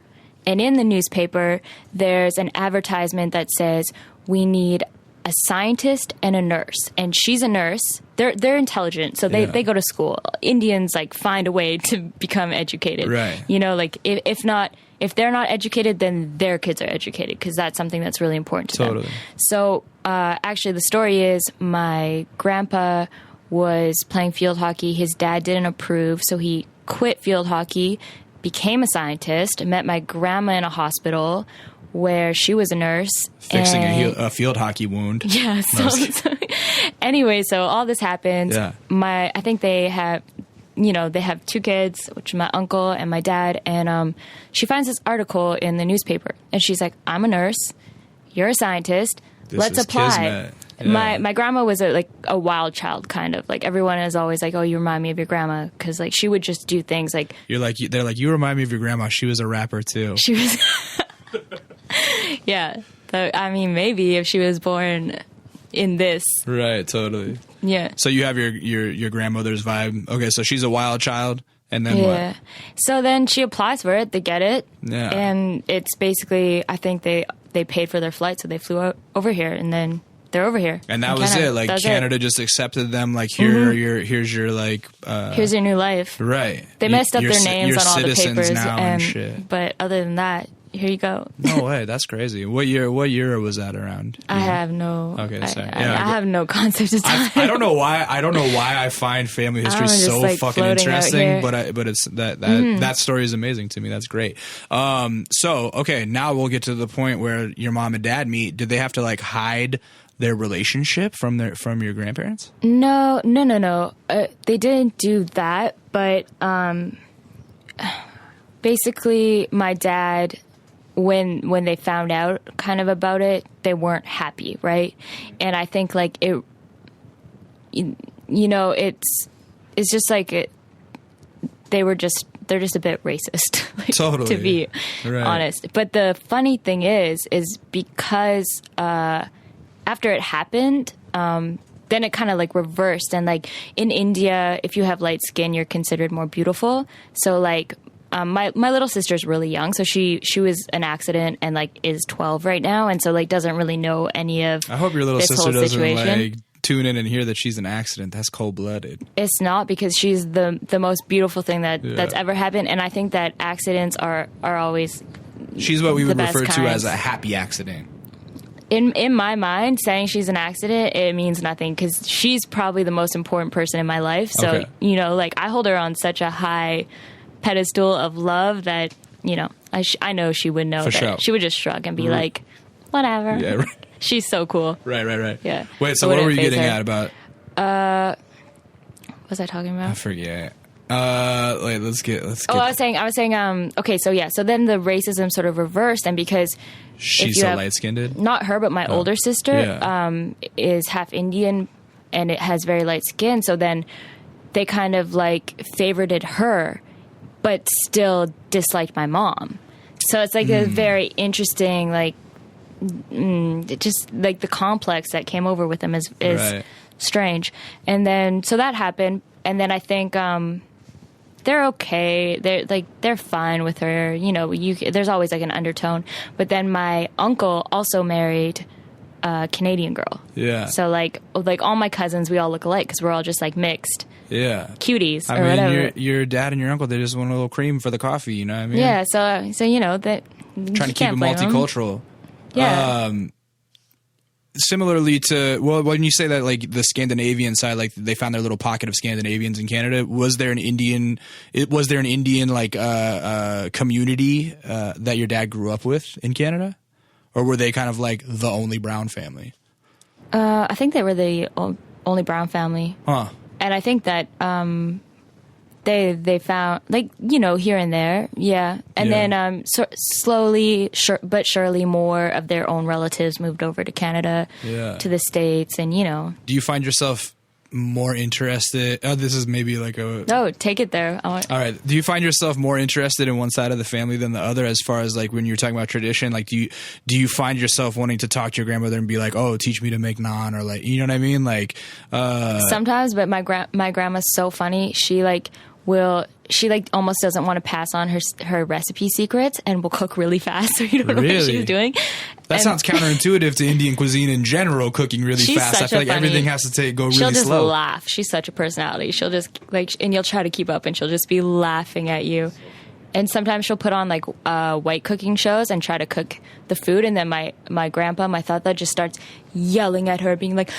And in the newspaper, there's an advertisement that says, we need a scientist and a nurse. And she's a nurse. They're intelligent, so they go to school. Indians like find a way to become educated. Right. Like if they're not educated, then their kids are educated, because that's something that's really important to them. So actually, the story is my grandpa was playing field hockey. His dad didn't approve, so he quit field hockey, became a scientist, met my grandma in a hospital where she was a nurse. Fixing a field hockey wound. Yeah. So anyway, so all this happens. Yeah. I think they have, they have two kids, which is my uncle and my dad. And she finds this article in the newspaper. And she's like, I'm a nurse. You're a scientist. Let's apply. Yeah. My grandma was a wild child, kind of. Like, everyone is always like, oh, you remind me of your grandma. Because, like, she would just do things like... They're like, you remind me of your grandma. She was a rapper, too. She was... Yeah. I mean, maybe if she was born in this. Right, totally. Yeah. So you have your grandmother's vibe. Okay, so she's a wild child, and then what? So then she applies for it, they get it. Yeah. And it's basically, I think they paid for their flight, so they flew over here, and then they're over here. And that was it. Like, Canada just accepted them. Like, here's your here's your new life. Right. They messed up their names on all the papers now and shit. But other than that, here you go. No way, that's crazy. What year was that around? I have no. Okay, sorry. I have no concept of time. I don't know why I find family history so fucking interesting, but it's that story is amazing to me. That's great. So okay, now we'll get to the point where your mom and dad meet. Did they have to like hide their relationship from your grandparents? No. They didn't do that, but basically, my dad, when they found out kind of about it, they weren't happy, right? And I think like it, it's just like they're just a bit racist, like, totally, to be honest. But the funny thing is because after it happened, then it kind of like reversed. And like in India, if you have light skin, you're considered more beautiful. So like my little sister's really young, so she was an accident and like is 12 right now, and so like doesn't really know any of. I hope your little sister doesn't like tune in and hear that she's an accident. That's cold-blooded. It's not, because she's the most beautiful thing that's ever happened, and I think that accidents are always. She's what we would refer to as a happy accident. In my mind, saying she's an accident, it means nothing, because she's probably the most important person in my life. So like I hold her on such a high pedestal of love that I know she would know. For that sure. She would just shrug and be like, whatever. Yeah, right. She's so cool. Right. Yeah. Wait, so what were you getting at about? was I talking I about? forget. Wait, let's get. Oh, I was saying, okay, so yeah, so then the racism sort of reversed, and because She's so light-skinned? not her, but my older sister, yeah. is half Indian, and it has very light skin, so then they kind of like favorited her, but still disliked my mom. So it's like a very interesting, like, just like the complex that came over with them is Right. strange. And then, so that happened, and then I think, they're okay. They're fine with her. You know, there's always like an undertone. But then my uncle also married a Canadian girl. Yeah. So like all my cousins, we all look alike because we're all just like mixed. Yeah. Cuties I or mean, whatever. your dad and your uncle, they just want a little cream for the coffee, you know what I mean? Yeah. So you know that Trying to keep it multicultural. Yeah. Similarly to, well, when you say that, like the Scandinavian side, like they found their little pocket of Scandinavians in Canada, was there an Indian like community that your dad grew up with in Canada, or were they kind of like the only brown family? I think they were the only brown family. Huh. And I think that they found, like, you know, here and there, yeah. And then slowly but surely more of their own relatives moved over to Canada, to the States, and, you know. Do you find yourself more interested? Oh, this is maybe like a... Oh, take it there. All right. Do you find yourself more interested in one side of the family than the other, as far as like when you're talking about tradition? Like, do you find yourself wanting to talk to your grandmother and be like, oh, teach me to make naan, or like, you know what I mean? Like, sometimes, but my grandma's so funny. She almost doesn't want to pass on her recipe secrets, and will cook really fast, so you don't know what she's doing. That sounds counterintuitive to Indian cuisine in general, cooking really fast. I feel like everything has to go really slow. She'll just laugh. She's such a personality. She'll just and you'll try to keep up, and she'll just be laughing at you. And sometimes she'll put on like white cooking shows and try to cook the food, and then my grandpa, my tata, just starts yelling at her, being like,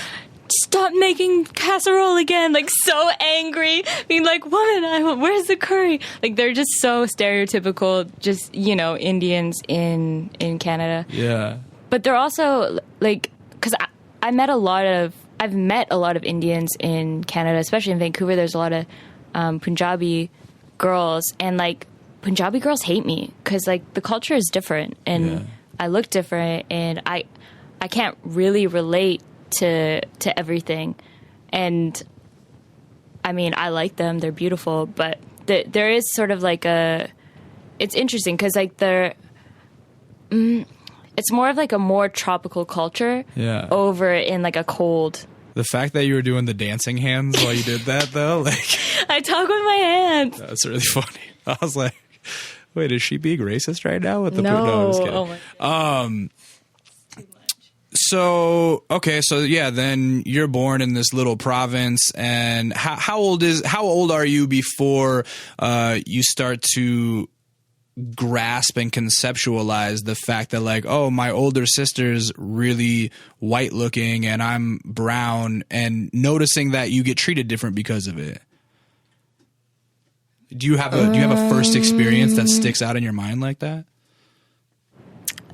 stop making casserole again, like so angry, being like, woman, where's the curry? Like, they're just so stereotypical, just, you know, Indians in Canada. Yeah. But they're also like, because I've met a lot of Indians in Canada, especially in Vancouver. There's a lot of Punjabi girls, and like Punjabi girls hate me because like the culture is different, and I look different, and I can't really relate to everything. And I mean, I like them, they're beautiful, but there is sort of like it's interesting because like it's more of like a more tropical culture over in like a cold. The fact that you were doing the dancing hands while you did that, though, like, I talk with my hands. That's really funny. I was like, wait, is she being racist right now? With the no, I'm just kidding. Oh my. So yeah, then you're born in this little province, and how old are you before you start to grasp and conceptualize the fact that like, oh, my older sister's really white looking and I'm brown, and noticing that you get treated different because of it? Do you have a first experience that sticks out in your mind like that?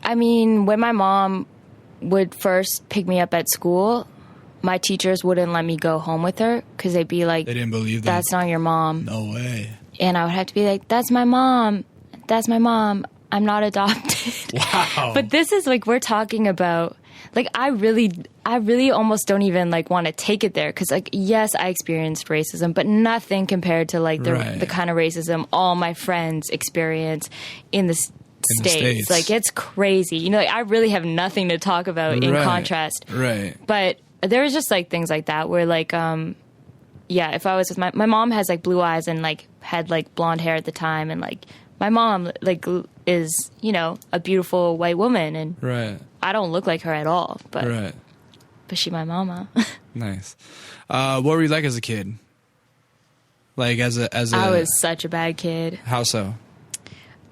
I mean, when my mom would first pick me up at school, my teachers wouldn't let me go home with her because they'd be like, they didn't believe that. That's not your mom. No way. And I would have to be like, that's my mom. That's my mom. I'm not adopted. Wow. But this is like, we're talking about, like, I really almost don't even like want to take it there. Cause like, yes, I experienced racism, but nothing compared to like the kind of racism all my friends experience in the States. Like, it's crazy. You know, like, I really have nothing to talk about in contrast. Right. But there was just like things like that where like, if I was with my mom has like blue eyes and like had like blonde hair at the time, and like my mom like is, you know, a beautiful white woman, and I don't look like her at all, but she my mama. Nice. What were you like as a kid? Like as a I was such a bad kid. How so?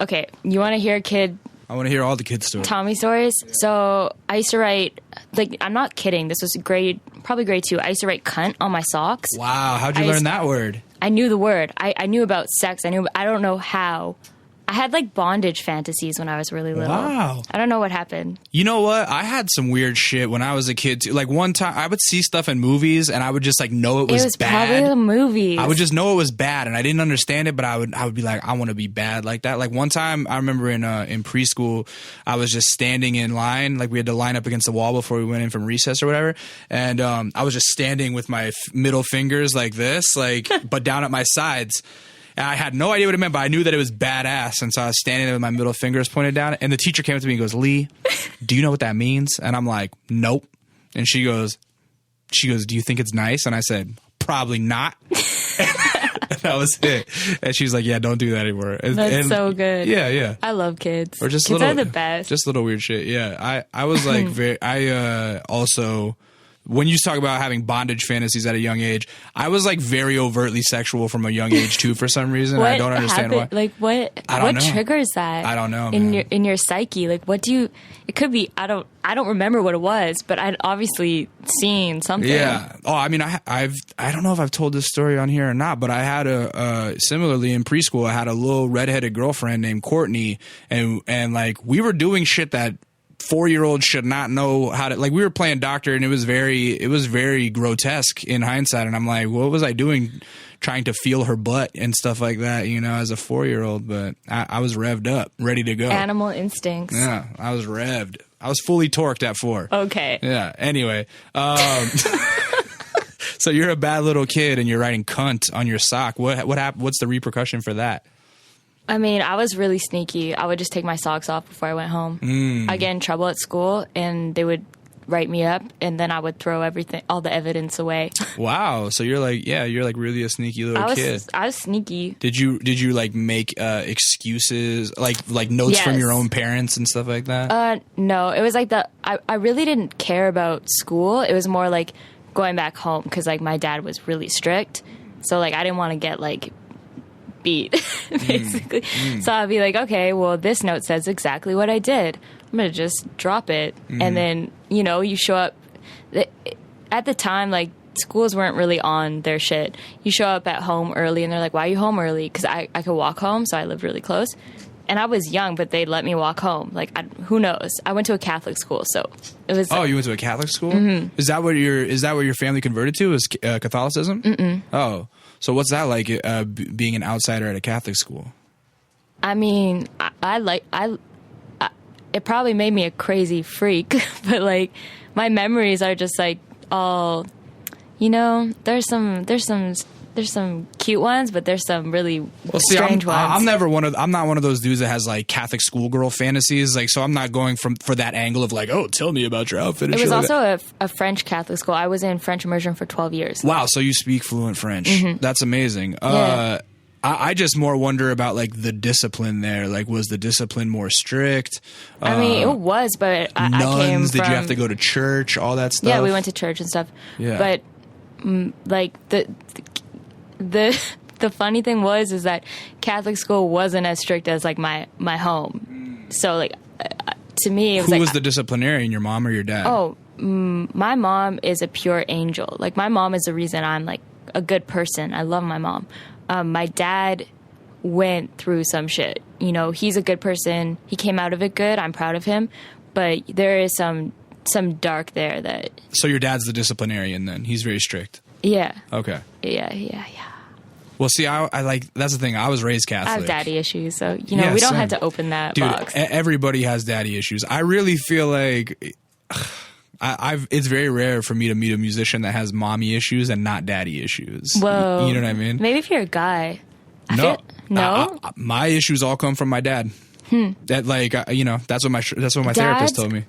Okay, you want to hear a kid? I want to hear all the kid stories. Tommy stories. So I used to write, like, I'm not kidding. This was probably grade 2. I used to write cunt on my socks. Wow, how'd you learn that word? I knew the word. I knew about sex. I don't know how, I had like bondage fantasies when I was really little. Wow. I don't know what happened. You know what? I had some weird shit when I was a kid too. Like one time I would see stuff in movies and I would just like know it was bad. Probably the movies. I would just know it was bad and I didn't understand it, but I would be like, I want to be bad like that. Like one time I remember in preschool, I was just standing in line. Like we had to line up against the wall before we went in from recess or whatever. And I was just standing with my middle fingers like this, like, but down at my sides. And I had no idea what it meant, but I knew that it was badass. And so I was standing there with my middle fingers pointed down. And the teacher came up to me and goes, Lee, do you know what that means? And I'm like, nope. And she goes, do you think it's nice? And I said, probably not. And that was it. And she's like, yeah, don't do that anymore. That's so good. Yeah, yeah. I love kids. Or just kids little, are the best. Just little weird shit. Yeah. I was like, also... When you talk about having bondage fantasies at a young age, I was like very overtly sexual from a young age too. For some reason, I don't understand why. Like what? What triggers that? I don't know. In your psyche, like what do you? It could be. I don't remember what it was, but I'd obviously seen something. Yeah. Oh, I mean, I don't know if I've told this story on here or not, but I had similarly in preschool, I had a little redheaded girlfriend named Courtney, and like we were doing shit that 4-year-olds should not know how to, like we were playing doctor and it was very grotesque in hindsight. And I'm like, what was I doing trying to feel her butt and stuff like that, you know, as a 4-year-old, but I was revved up, ready to go. Animal instincts. Yeah. I was revved. I was fully torqued at 4. Okay. Yeah. Anyway, so you're a bad little kid and you're writing cunt on your sock. What happened? What's the repercussion for that? I mean, I was really sneaky. I would just take my socks off before I went home. I get in trouble at school, and they would write me up, and then I would throw all the evidence away. Wow. So you're like really a sneaky little kid. I was sneaky. Did you like make excuses, like notes from your own parents and stuff like that? No. It was like I really didn't care about school. It was more like going back home because like my dad was really strict. So like I didn't want to get like beat basically. So I'd be like, okay, well this note says exactly what I did. I'm gonna just drop it. And then you show up at the time, like schools weren't really on their shit. You show up at home early and they're like, why are you home early? Because I could walk home, so I lived really close and I was young, but they let me walk home. Like who knows, I went to a Catholic school, so it was you went to a Catholic school? Is that what your family converted to, is Catholicism? Oh, so what's that like, being an outsider at a Catholic school? I mean, it probably made me a crazy freak, but like my memories are just like all, there's some cute ones, but there's some really strange ones. I'm not one of those dudes that has like Catholic schoolgirl fantasies. Like, so I'm not going for that angle of like, oh, tell me about your outfit. It was also a French Catholic school. I was in French immersion for 12 years. Wow. So you speak fluent French. That's amazing. Yeah. I just more wonder about like the discipline there. Like, was the discipline more strict? I mean, it was, but I came from... Did you have to go to church? All that stuff? Yeah, we went to church and stuff. Yeah. But like the funny thing is that Catholic school wasn't as strict as like my home. So like to me, it was who was the disciplinarian? Your mom or your dad? Oh, my mom is a pure angel. Like my mom is the reason I'm like a good person. I love my mom. My dad went through some shit. He's a good person. He came out of it good. I'm proud of him. But there is some dark there that... So your dad's the disciplinarian then? He's very strict? Yeah. Okay. Yeah. Well, see, I like... That's the thing. I was raised Catholic. I have daddy issues, so, we don't have to open that box. Dude, everybody has daddy issues. I really feel like... it's very rare for me to meet a musician that has mommy issues and not daddy issues. Whoa. You know what I mean? Maybe if you're a guy. No. My issues all come from my dad. That like, that's what my therapist told me.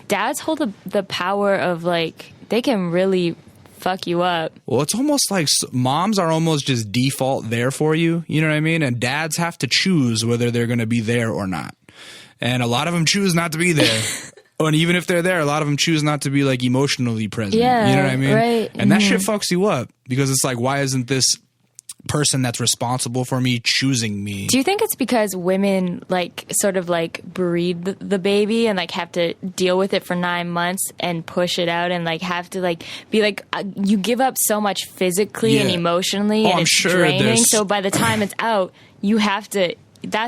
Dads hold the power of like, they can really fuck you up. Well, it's almost like moms are almost just default there for you. You know what I mean? And dads have to choose whether they're going to be there or not. And a lot of them choose not to be there. And even if they're there, a lot of them choose not to be like emotionally present. Yeah, you know what I mean? Right. And that shit fucks you up because it's like, why isn't this person that's responsible for me choosing me? Do you think it's because women like sort of like breed the baby and like have to deal with it for 9 months and push it out and like have to like be like, you give up so much physically and emotionally and it's draining. So by the time it's out, you have to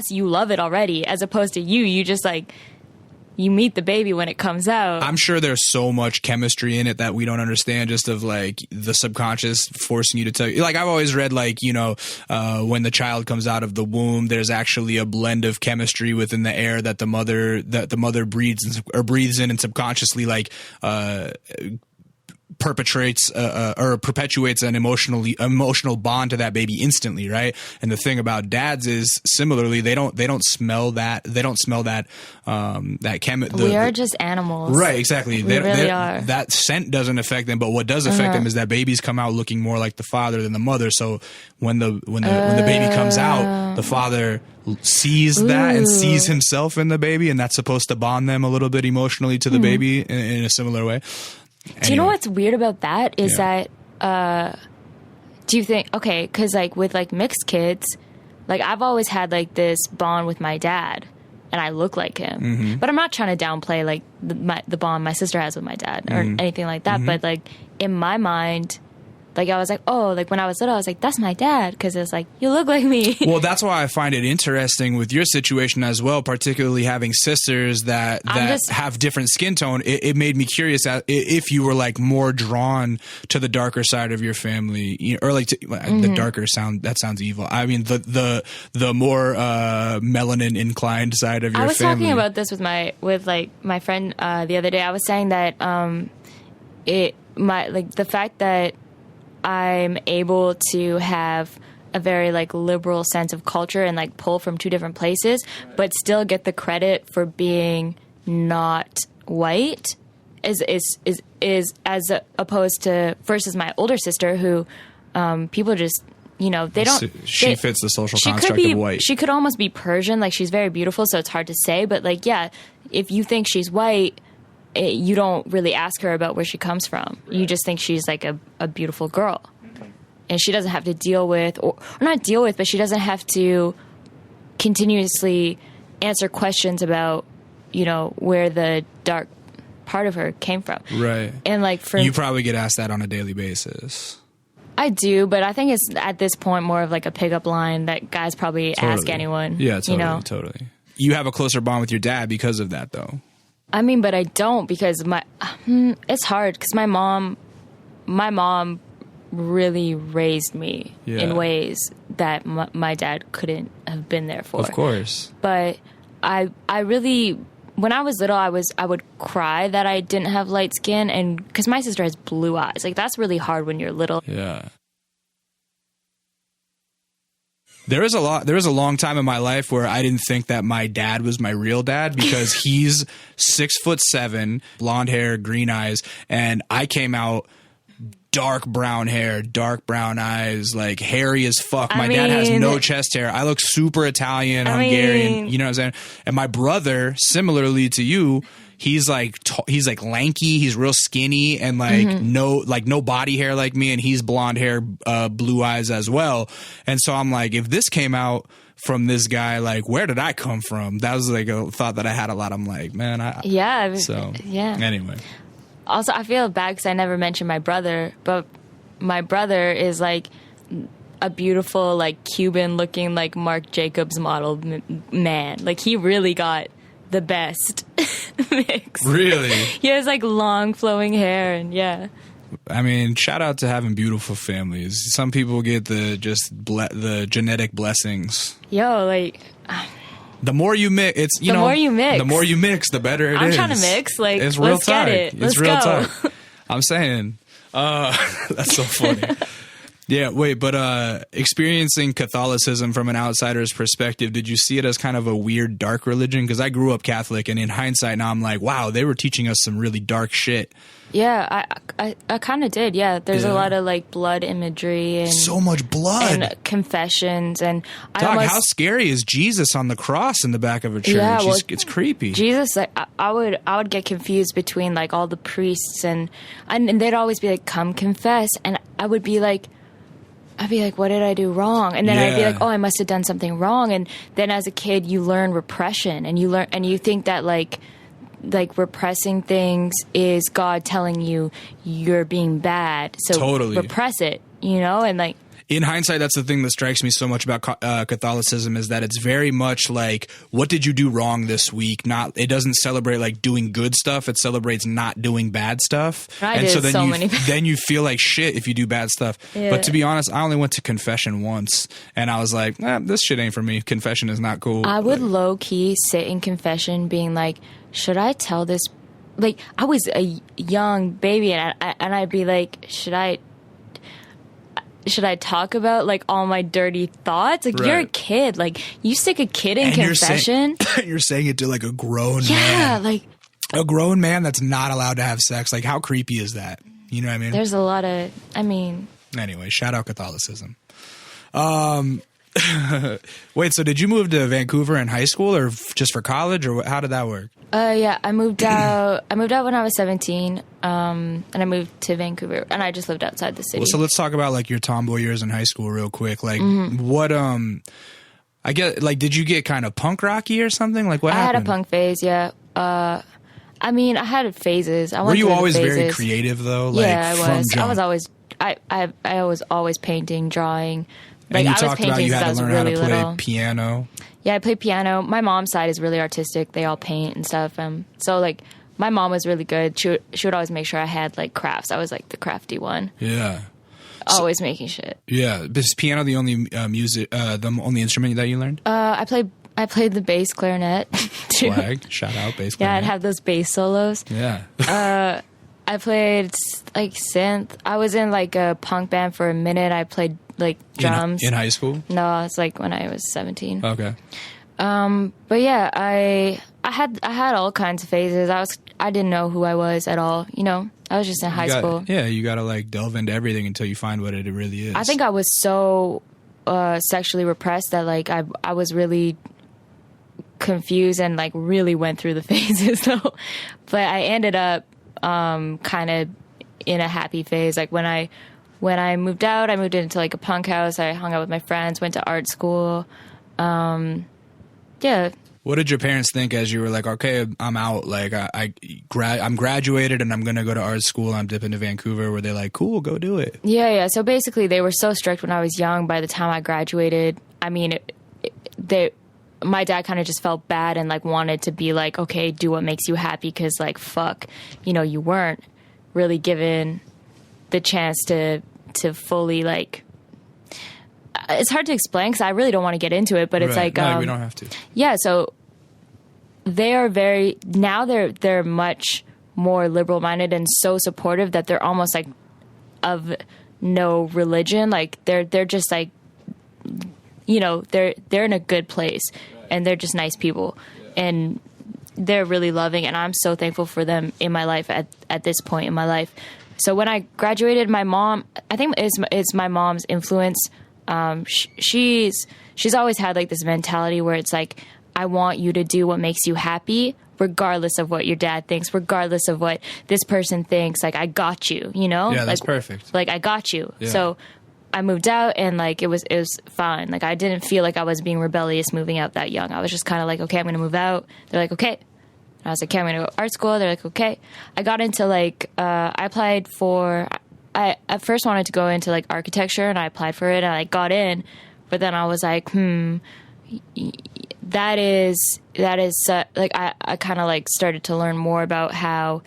you love it already, as opposed to you just like, you meet the baby when it comes out. I'm sure there's so much chemistry in it that we don't understand, just of like the subconscious forcing you to tell you. Like I've always read, like, you know, when the child comes out of the womb, there's actually a blend of chemistry within the air that the mother breathes in, and subconsciously like perpetuates an emotional bond to that baby instantly, right? And the thing about dads is similarly they don't smell that we are just animals, right? Exactly. We really are. That scent doesn't affect them, but what does affect them is that babies come out looking more like the father than the mother. So when the baby comes out, the father sees that and sees himself in the baby, and that's supposed to bond them a little bit emotionally to the baby in a similar way. Anyway. Do you know what's weird about that is that, do you think, okay, because like with like mixed kids, like I've always had like this bond with my dad and I look like him, but I'm not trying to downplay like the bond my sister has with my dad or anything like that. But like in my mind, like I was like, oh, like when I was little, I was like, that's my dad, because it's like, you look like me. Well, that's why I find it interesting with your situation as well, particularly having sisters that have different skin tone. It made me curious if you were like more drawn to the darker side of your family, or like the darker sound. That sounds evil. I mean the more melanin inclined side of your family. I was talking about this with my friend the other day. I was saying that the fact that I'm able to have a very like liberal sense of culture and like pull from two different places, but still get the credit for being not white is as opposed to versus my older sister who people just, you know, they don't. She fits the social construct of white. She could almost be Persian, like she's very beautiful, so it's hard to say. But like, yeah, if you think she's white, you don't really ask her about where she comes from. Right. You just think she's like a beautiful girl. And she doesn't have to deal with, or not deal with, but she doesn't have to continuously answer questions about, you know, where the dark part of her came from. Right. And like you probably get asked that on a daily basis. I do, but I think it's at this point more of like a pickup line that guys probably ask anyone. Yeah, totally, you know? Totally. You have a closer bond with your dad because of that, though. I mean, but I don't, because it's hard because my mom really raised me in ways that my dad couldn't have been there for. Of course. But I really, when I was little, I would cry that I didn't have light skin, and because my sister has blue eyes. Like, that's really hard when you're little. Yeah. There was a long time in my life where I didn't think that my dad was my real dad, because he's 6'7", blonde hair, green eyes, and I came out dark brown hair, dark brown eyes, like hairy as fuck. My dad has no chest hair. I look super Italian, Hungarian, you know what I'm saying? And my brother, similarly to you, he's like lanky, he's real skinny, and like no body hair like me, and he's blonde hair, blue eyes as well. And so I'm like, if this came out from this guy, like, where did I come from? That was like a thought that I had a lot. I'm like, man, anyway. Also, I feel bad because I never mentioned my brother, but my brother is like a beautiful, like Cuban looking, like Marc Jacobs model man. Like, he really got the best mix. Really? He has like long flowing hair, and yeah. I mean, shout out to having beautiful families. Some people get the genetic blessings. Yo, like, the more you mix, the more you mix, the better it is. I'm trying to mix. Like, it's real let's tight. get it. Let's it's real go. tight. I'm saying, that's so funny. Yeah, wait, but experiencing Catholicism from an outsider's perspective, did you see it as kind of a weird, dark religion? Because I grew up Catholic, and in hindsight now I'm like, wow, they were teaching us some really dark shit. Yeah, I kind of did. Yeah, there's a lot of like blood imagery and so much blood and confessions, and how scary is Jesus on the cross in the back of a church? Yeah, well, it's creepy. Jesus, like, I would get confused between like all the priests, and they'd always be like, "Come confess," and I'd be like, what did I do wrong? And then I'd be like, oh, I must have done something wrong. And then as a kid, you learn repression, and you think that like repressing things is God telling you you're being bad, so totally repress it, you know? And like, In hindsight, that's the thing that strikes me so much about Catholicism is that it's very much like, what did you do wrong this week? It doesn't celebrate like doing good stuff. It celebrates not doing bad stuff. Then you feel like shit if you do bad stuff. Yeah. But to be honest, I only went to confession once and I was like, this shit ain't for me. Confession is not cool. I would low key sit in confession being like, should I tell this? Like, I was a young baby and I'd be like, should I talk about like all my dirty thoughts? Like, you're a kid. Like, you stick a kid in confession. You're saying it to like a grown man. Yeah, like a grown man that's not allowed to have sex. Like, how creepy is that? You know what I mean? There's a lot of, Anyway, shout out Catholicism. Wait, so did you move to Vancouver in high school or just for college, or how did that work? Yeah, I moved out. I moved out when I was 17, and I moved to Vancouver, and I just lived outside the city. Well, so let's talk about like your tomboy years in high school real quick. Like, what? I get like, did you get kind of punk rocky or something? Like, what happened? I had a punk phase. Yeah. I had phases. Were you always very creative though? Like, yeah, I was. I was always. I was always painting, drawing. Like, and you talked about you had to learn how to play piano. Yeah, I played piano. My mom's side is really artistic. They all paint and stuff. So, like, my mom was really good. She would always make sure I had, like, crafts. I was, like, the crafty one. Yeah. Always making shit. Yeah. Is piano the only the only instrument that you learned? I played the bass clarinet, too. Flag. Shout out, bass clarinet. Yeah, I'd have those bass solos. Yeah. I played, like, synth. I was in, like, a punk band for a minute. I played, like, drums. In high school? No, it's, like, when I was 17. Okay. But, yeah, I had all kinds of phases. I didn't know who I was at all, you know? I was just in high school. Yeah, you gotta, like, delve into everything until you find what it really is. I think I was so sexually repressed that, like, I was really confused and, like, really went through the phases, though. But I ended up kind of in a happy phase. Like, when I moved out, I moved into like a punk house. I hung out with my friends, went to art school. Yeah. What did your parents think as you were like, okay, I'm out, like I'm graduated and I'm going to go to art school. I'm dipping to Vancouver. Were they like, cool, go do it? Yeah. So basically they were so strict when I was young. By the time I graduated, my dad kind of just felt bad and like wanted to be like, okay, do what makes you happy. Because like, fuck, you know, you weren't really given the chance to fully like, it's hard to explain because I really don't want to get into it, but it's like, no, we don't have to. Yeah. So they are they're much more liberal minded and so supportive that they're almost like of no religion. Like they're just like, you know, they're in a good place and they're just nice people and they're really loving. And I'm so thankful for them in my life at this point in my life. So when I graduated, my mom, I think it's my mom's influence. She's always had like this mentality where it's like, I want you to do what makes you happy, regardless of what your dad thinks, regardless of what this person thinks. Like, I got you, you know? Yeah, that's like, perfect. Like, I got you. Yeah. So I moved out and like, it was fine. Like, I didn't feel like I was being rebellious moving out that young. I was just kind of like, okay, I'm going to move out. They're like, okay. And I was like, okay, I'm going to go to art school. They're like, okay. I got into like, I applied for, I at first wanted to go into like architecture and I applied for it and I got in, but then I was like, that is like, I kind of like started to learn more about how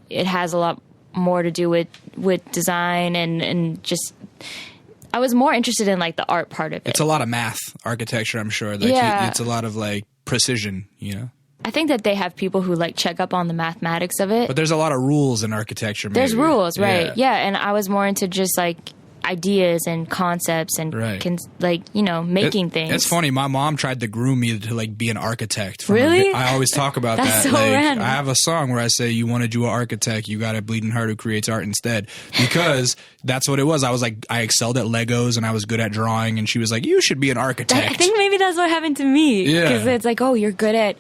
it has a lot more to do with design and just, I was more interested in like the art part of it. It's a lot of math, architecture, I'm sure. Like, yeah. It's a lot of like precision, you know? I think that they have people who like check up on the mathematics of it. But there's a lot of rules in architecture. Maybe. There's rules, right? Yeah, and I was more into just like ideas and concepts and like, you know, making things. It's funny. My mom tried to groom me to like be an architect. Really? I always talk about That's that. So like, random. I have a song where I say, you want to do an architect, you got a bleeding heart who creates art instead. Because that's what it was. I was like, I excelled at Legos and I was good at drawing. And she was like, you should be an architect. I think maybe that's what happened to me. Yeah. Because it's like, oh, you're good at,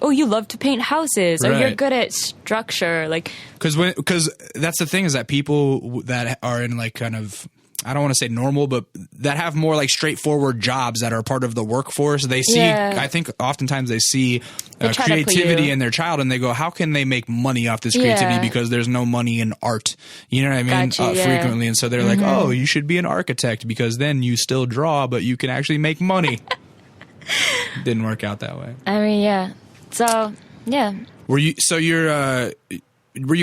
oh, you love to paint houses, or right. you're good at structure. Like, because that's the thing is that people that are in like kind of I don't want to say normal, but that have more like straightforward jobs that are part of the workforce. They see, I think oftentimes they see creativity in their child and they go, how can they make money off this creativity? Because there's no money in art. You know what I mean? Frequently. And so they're like, oh, you should be an architect because then you still draw, but you can actually make money. Didn't work out that way. I mean, yeah. So, yeah. Were you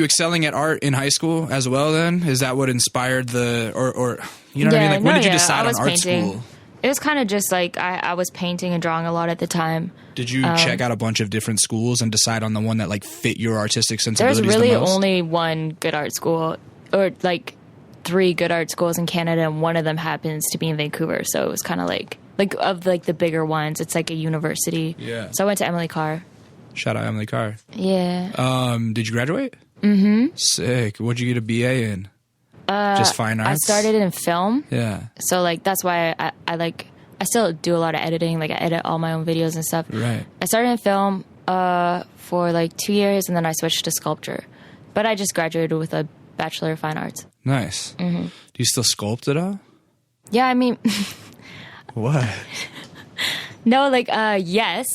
excelling at art in high school as well then? Is that what inspired or you know what I mean? Like, when did you decide on art school? It was kind of just like I was painting and drawing a lot at the time. Did you check out a bunch of different schools and decide on the one that like fit your artistic sensibilities There's really the most? only one good art school, or like 3 good art schools in Canada, and one of them happens to be in Vancouver. So it was kind of like of like the bigger ones, it's like a university. Yeah. So I went to Emily Carr. Shout out Emily Carr. Yeah. Did you graduate? Mm-hmm. Sick. What'd you get a BA in? Just fine arts? I started in film. Yeah. So like that's why I still do a lot of editing. Like I edit all my own videos and stuff. Right. I started in film for like 2 years, and then I switched to sculpture. But I just graduated with a Bachelor of Fine Arts. Nice. Mm-hmm. Do you still sculpt at all? Yeah, I mean... What? No, like, yes.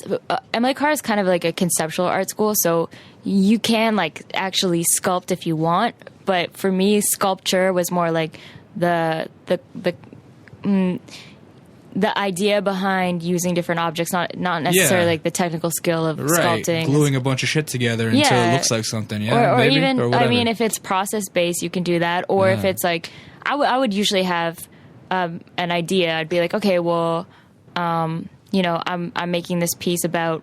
Emily Carr is kind of like a conceptual art school, so you can, like, actually sculpt if you want. But for me, sculpture was more like the idea behind using different objects, not necessarily like the technical skill of sculpting. Gluing a bunch of shit together until it looks like something. Yeah, or maybe, even, or I mean, if it's process-based, you can do that. Or if it's like, I would usually have an idea. I'd be like, okay, well... you know, I'm making this piece about,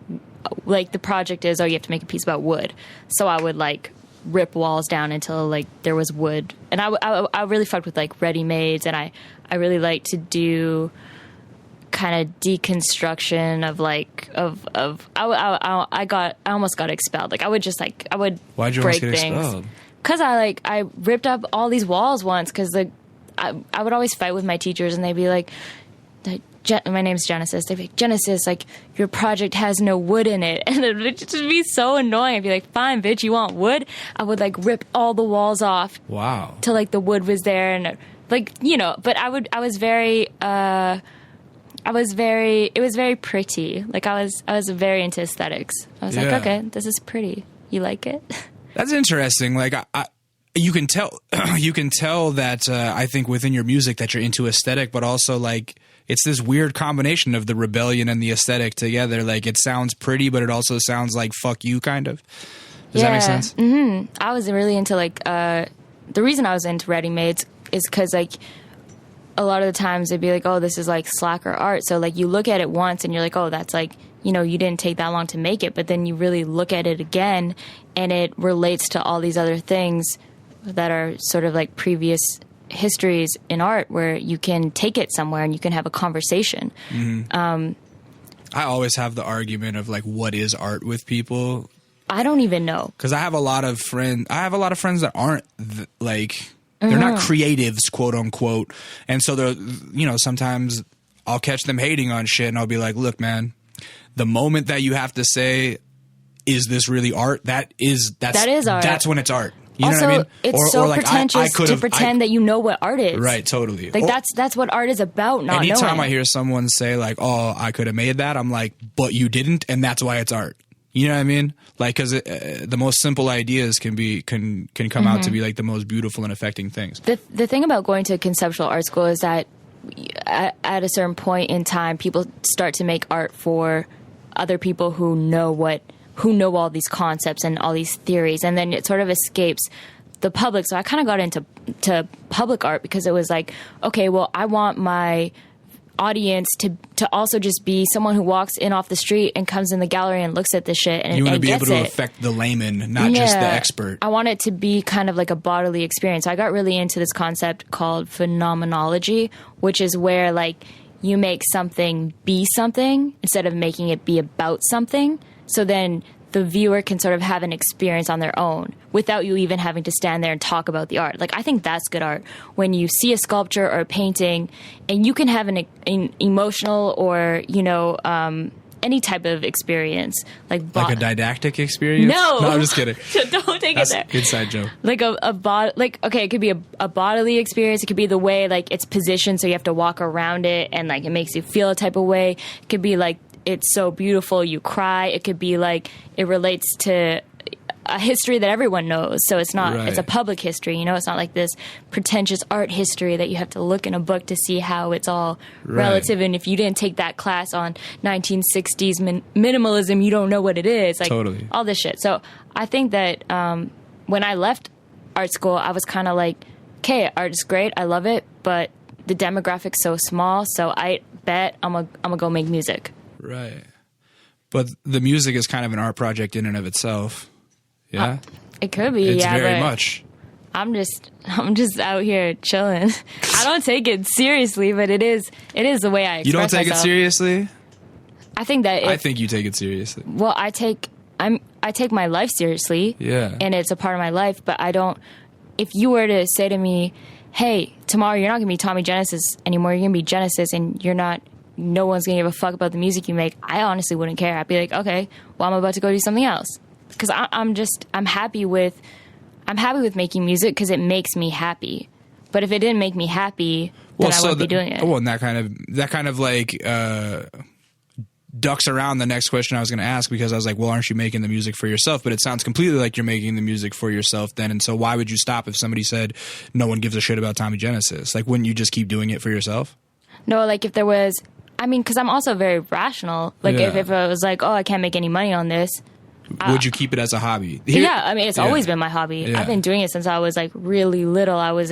like, the project is, you have to make a piece about wood. So I would, like, rip walls down until, like, there was wood. And I really fucked with, like, ready-mades, and I really like to do kind of deconstruction of, like, I almost got expelled. Like, I would just, like, Why'd you break almost get things. expelled? Because I ripped up all these walls once, because, like, I would always fight with my teachers, and they'd be like, my name's Genesis. They'd be like, Genesis, like, your project has no wood in it. And it would just be so annoying. I'd be like, fine, bitch, you want wood? I would, like, rip all the walls off. Wow. Till, like, the wood was there. And, like, you know, but it was very pretty. Like, I was very into aesthetics. I was like, okay, this is pretty. You like it? That's interesting. Like, you can tell that, I think within your music that you're into aesthetic, but also, like, it's this weird combination of the rebellion and the aesthetic together. Like, it sounds pretty, but it also sounds like fuck you, kind of. Does that make sense? Mm-hmm. I was really into, like, the reason I was into ready-mades is because, like, a lot of the times they'd be like, oh, this is, like, slacker art. So, like, you look at it once and you're like, oh, that's, like, you know, you didn't take that long to make it. But then you really look at it again and it relates to all these other things that are sort of, like, previous histories in art where you can take it somewhere and you can have a conversation. Mm-hmm. I always have the argument of, like, what is art with people? I don't even know. Because I have a lot of friends that aren't like, they're not creatives, quote unquote. And so they're, you know, sometimes I'll catch them hating on shit and I'll be like, look, man, the moment that you have to say, is this really art? That is art. That's when it's art. You know what I mean? It's like, pretentious to pretend that you know what art is. Right, totally. Like, that's what art is about, not anytime knowing. I hear someone say, like, oh, I could have made that, I'm like, but you didn't, and that's why it's art. You know what I mean? Like, because the most simple ideas can come out to be, like, the most beautiful and affecting things. The thing about going to conceptual art school is that at a certain point in time, people start to make art for other people who know all these concepts and all these theories, and then it sort of escapes the public. So I kind of got into public art because it was like, okay, well, I want my audience to also just be someone who walks in off the street and comes in the gallery and looks at this shit and, you want to be gets able to it. affect the layman, not just the expert. I want it to be kind of like a bodily experience. I got really into this concept called phenomenology, which is where, like, you make something be something instead of making it be about something. So then the viewer can sort of have an experience on their own without you even having to stand there and talk about the art. Like, I think that's good art. When you see a sculpture or a painting and you can have an emotional or, you know, any type of experience, like a didactic experience. No, I'm just kidding. Don't take it there. Inside joke. Like okay, it could be a bodily experience. It could be the way like it's positioned, so you have to walk around it, and like it makes you feel a type of way. It could be like it's so beautiful you cry. It could be like it relates to a history that everyone knows, so it's not it's a public history, you know. It's not like this pretentious art history that you have to look in a book to see how it's all relative, and if you didn't take that class on 1960s minimalism, you don't know what it is, like all this shit. So I think that when I left art school, I was kind of like, okay, art is great, I love it, but the demographic's so small, so I bet I'm gonna go make music. Right. But the music is kind of an art project in and of itself. Yeah, it could be. It's yeah, very much. I'm just out here chilling. I don't take it seriously, but it is the way I express myself. You don't take it seriously? I think that I think you take it seriously. Well, I take my life seriously. Yeah, and it's a part of my life. But I don't. If you were to say to me, "Hey, tomorrow you're not gonna be Tommy Genesis anymore. You're gonna be Genesis, and you're not." No one's gonna give a fuck about the music you make. I honestly wouldn't care. I'd be like, okay, well, I'm about to go do something else. Because I'm happy with making music because it makes me happy. But if it didn't make me happy, then I wouldn't be doing it. Well, and that kind of like ducks around the next question I was going to ask, because I was like, well, aren't you making the music for yourself? But it sounds completely like you're making the music for yourself then. And so why would you stop if somebody said no one gives a shit about Tommy Genesis? Like, wouldn't you just keep doing it for yourself? No, like if there was, I mean, because I'm also very rational. Like if I was like, oh, I can't make any money on this. Would you keep it as a hobby? Yeah, I mean, it's always been my hobby. Yeah. I've been doing it since I was like really little. I was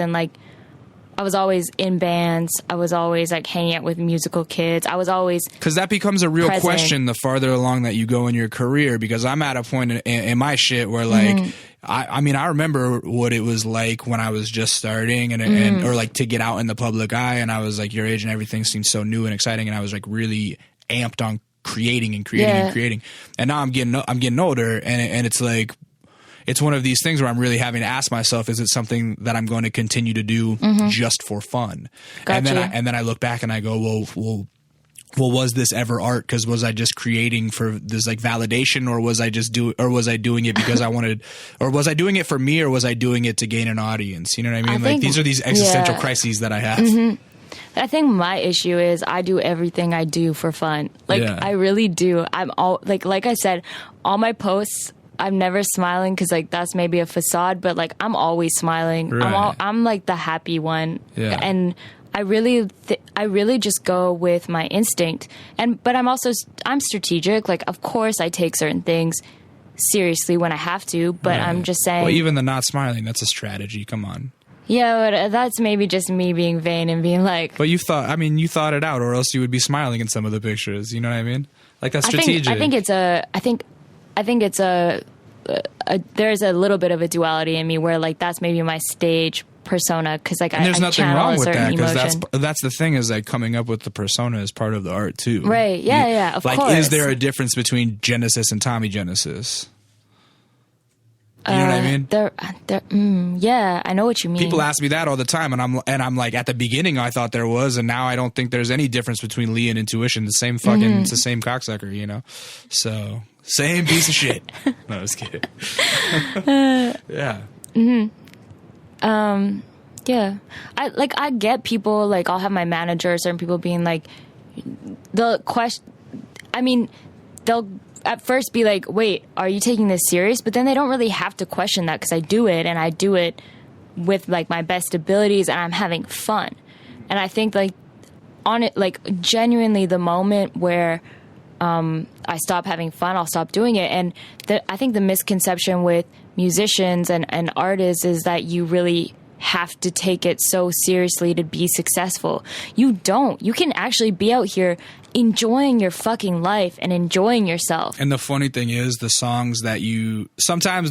always in bands. I was always like hanging out with musical kids. I was always because that becomes a real question the farther along that you go in your career. Because I'm at a point in my shit where like I mean I remember what it was like when I was just starting and or like to get out in the public eye, and I was like your age and everything seemed so new and exciting, and I was like really amped on creating and creating. And now I'm getting older, and it's like it's one of these things where I'm really having to ask myself, is it something that I'm going to continue to do just for fun? Gotcha. And then I look back and I go, well, was this ever art? Because was I just creating for this like validation, or was I doing it because I wanted, or was I doing it for me, or was I doing it to gain an audience? You know what I mean? Like these are these existential crises that I have. I think my issue is I do everything I do for fun. Like I really do. I'm all like I said, all my posts, I'm never smiling because like that's maybe a facade, but like I'm always smiling. Right. I'm like the happy one. Yeah. And I really just go with my instinct. But I'm strategic. Like of course I take certain things seriously when I have to, but I'm just saying. Well, even the not smiling, that's a strategy. Come on. Yeah, but that's maybe just me being vain and being like. But you thought it out, or else you would be smiling in some of the pictures. You know what I mean? Like that's strategic. I think it's there's a little bit of a duality in me where like that's maybe my stage persona, because like there's nothing wrong with that, because that's the thing, is like coming up with the persona is part of the art too. Right? Yeah, of course. Like, is there a difference between Genesis and Tommy Genesis? You know what I mean? Yeah, I know what you mean. People ask me that all the time, and I'm like, at the beginning I thought there was, and now I don't think there's any difference between Lee and Intuition. The same fucking, it's the same cocksucker, you know. So same piece of shit. No, I was kidding. Yeah. Yeah. I get people, like I'll have my manager or certain people being like, they'll at first be like, wait, are you taking this serious? But then they don't really have to question that, because I do it, and I do it with like my best abilities, and I'm having fun. And I think like on it, like genuinely the moment where I stop having fun, I'll stop doing it. And I think the misconception with musicians and artists is that you really have to take it so seriously to be successful. You don't. You can actually be out here enjoying your fucking life and enjoying yourself. And the funny thing is, sometimes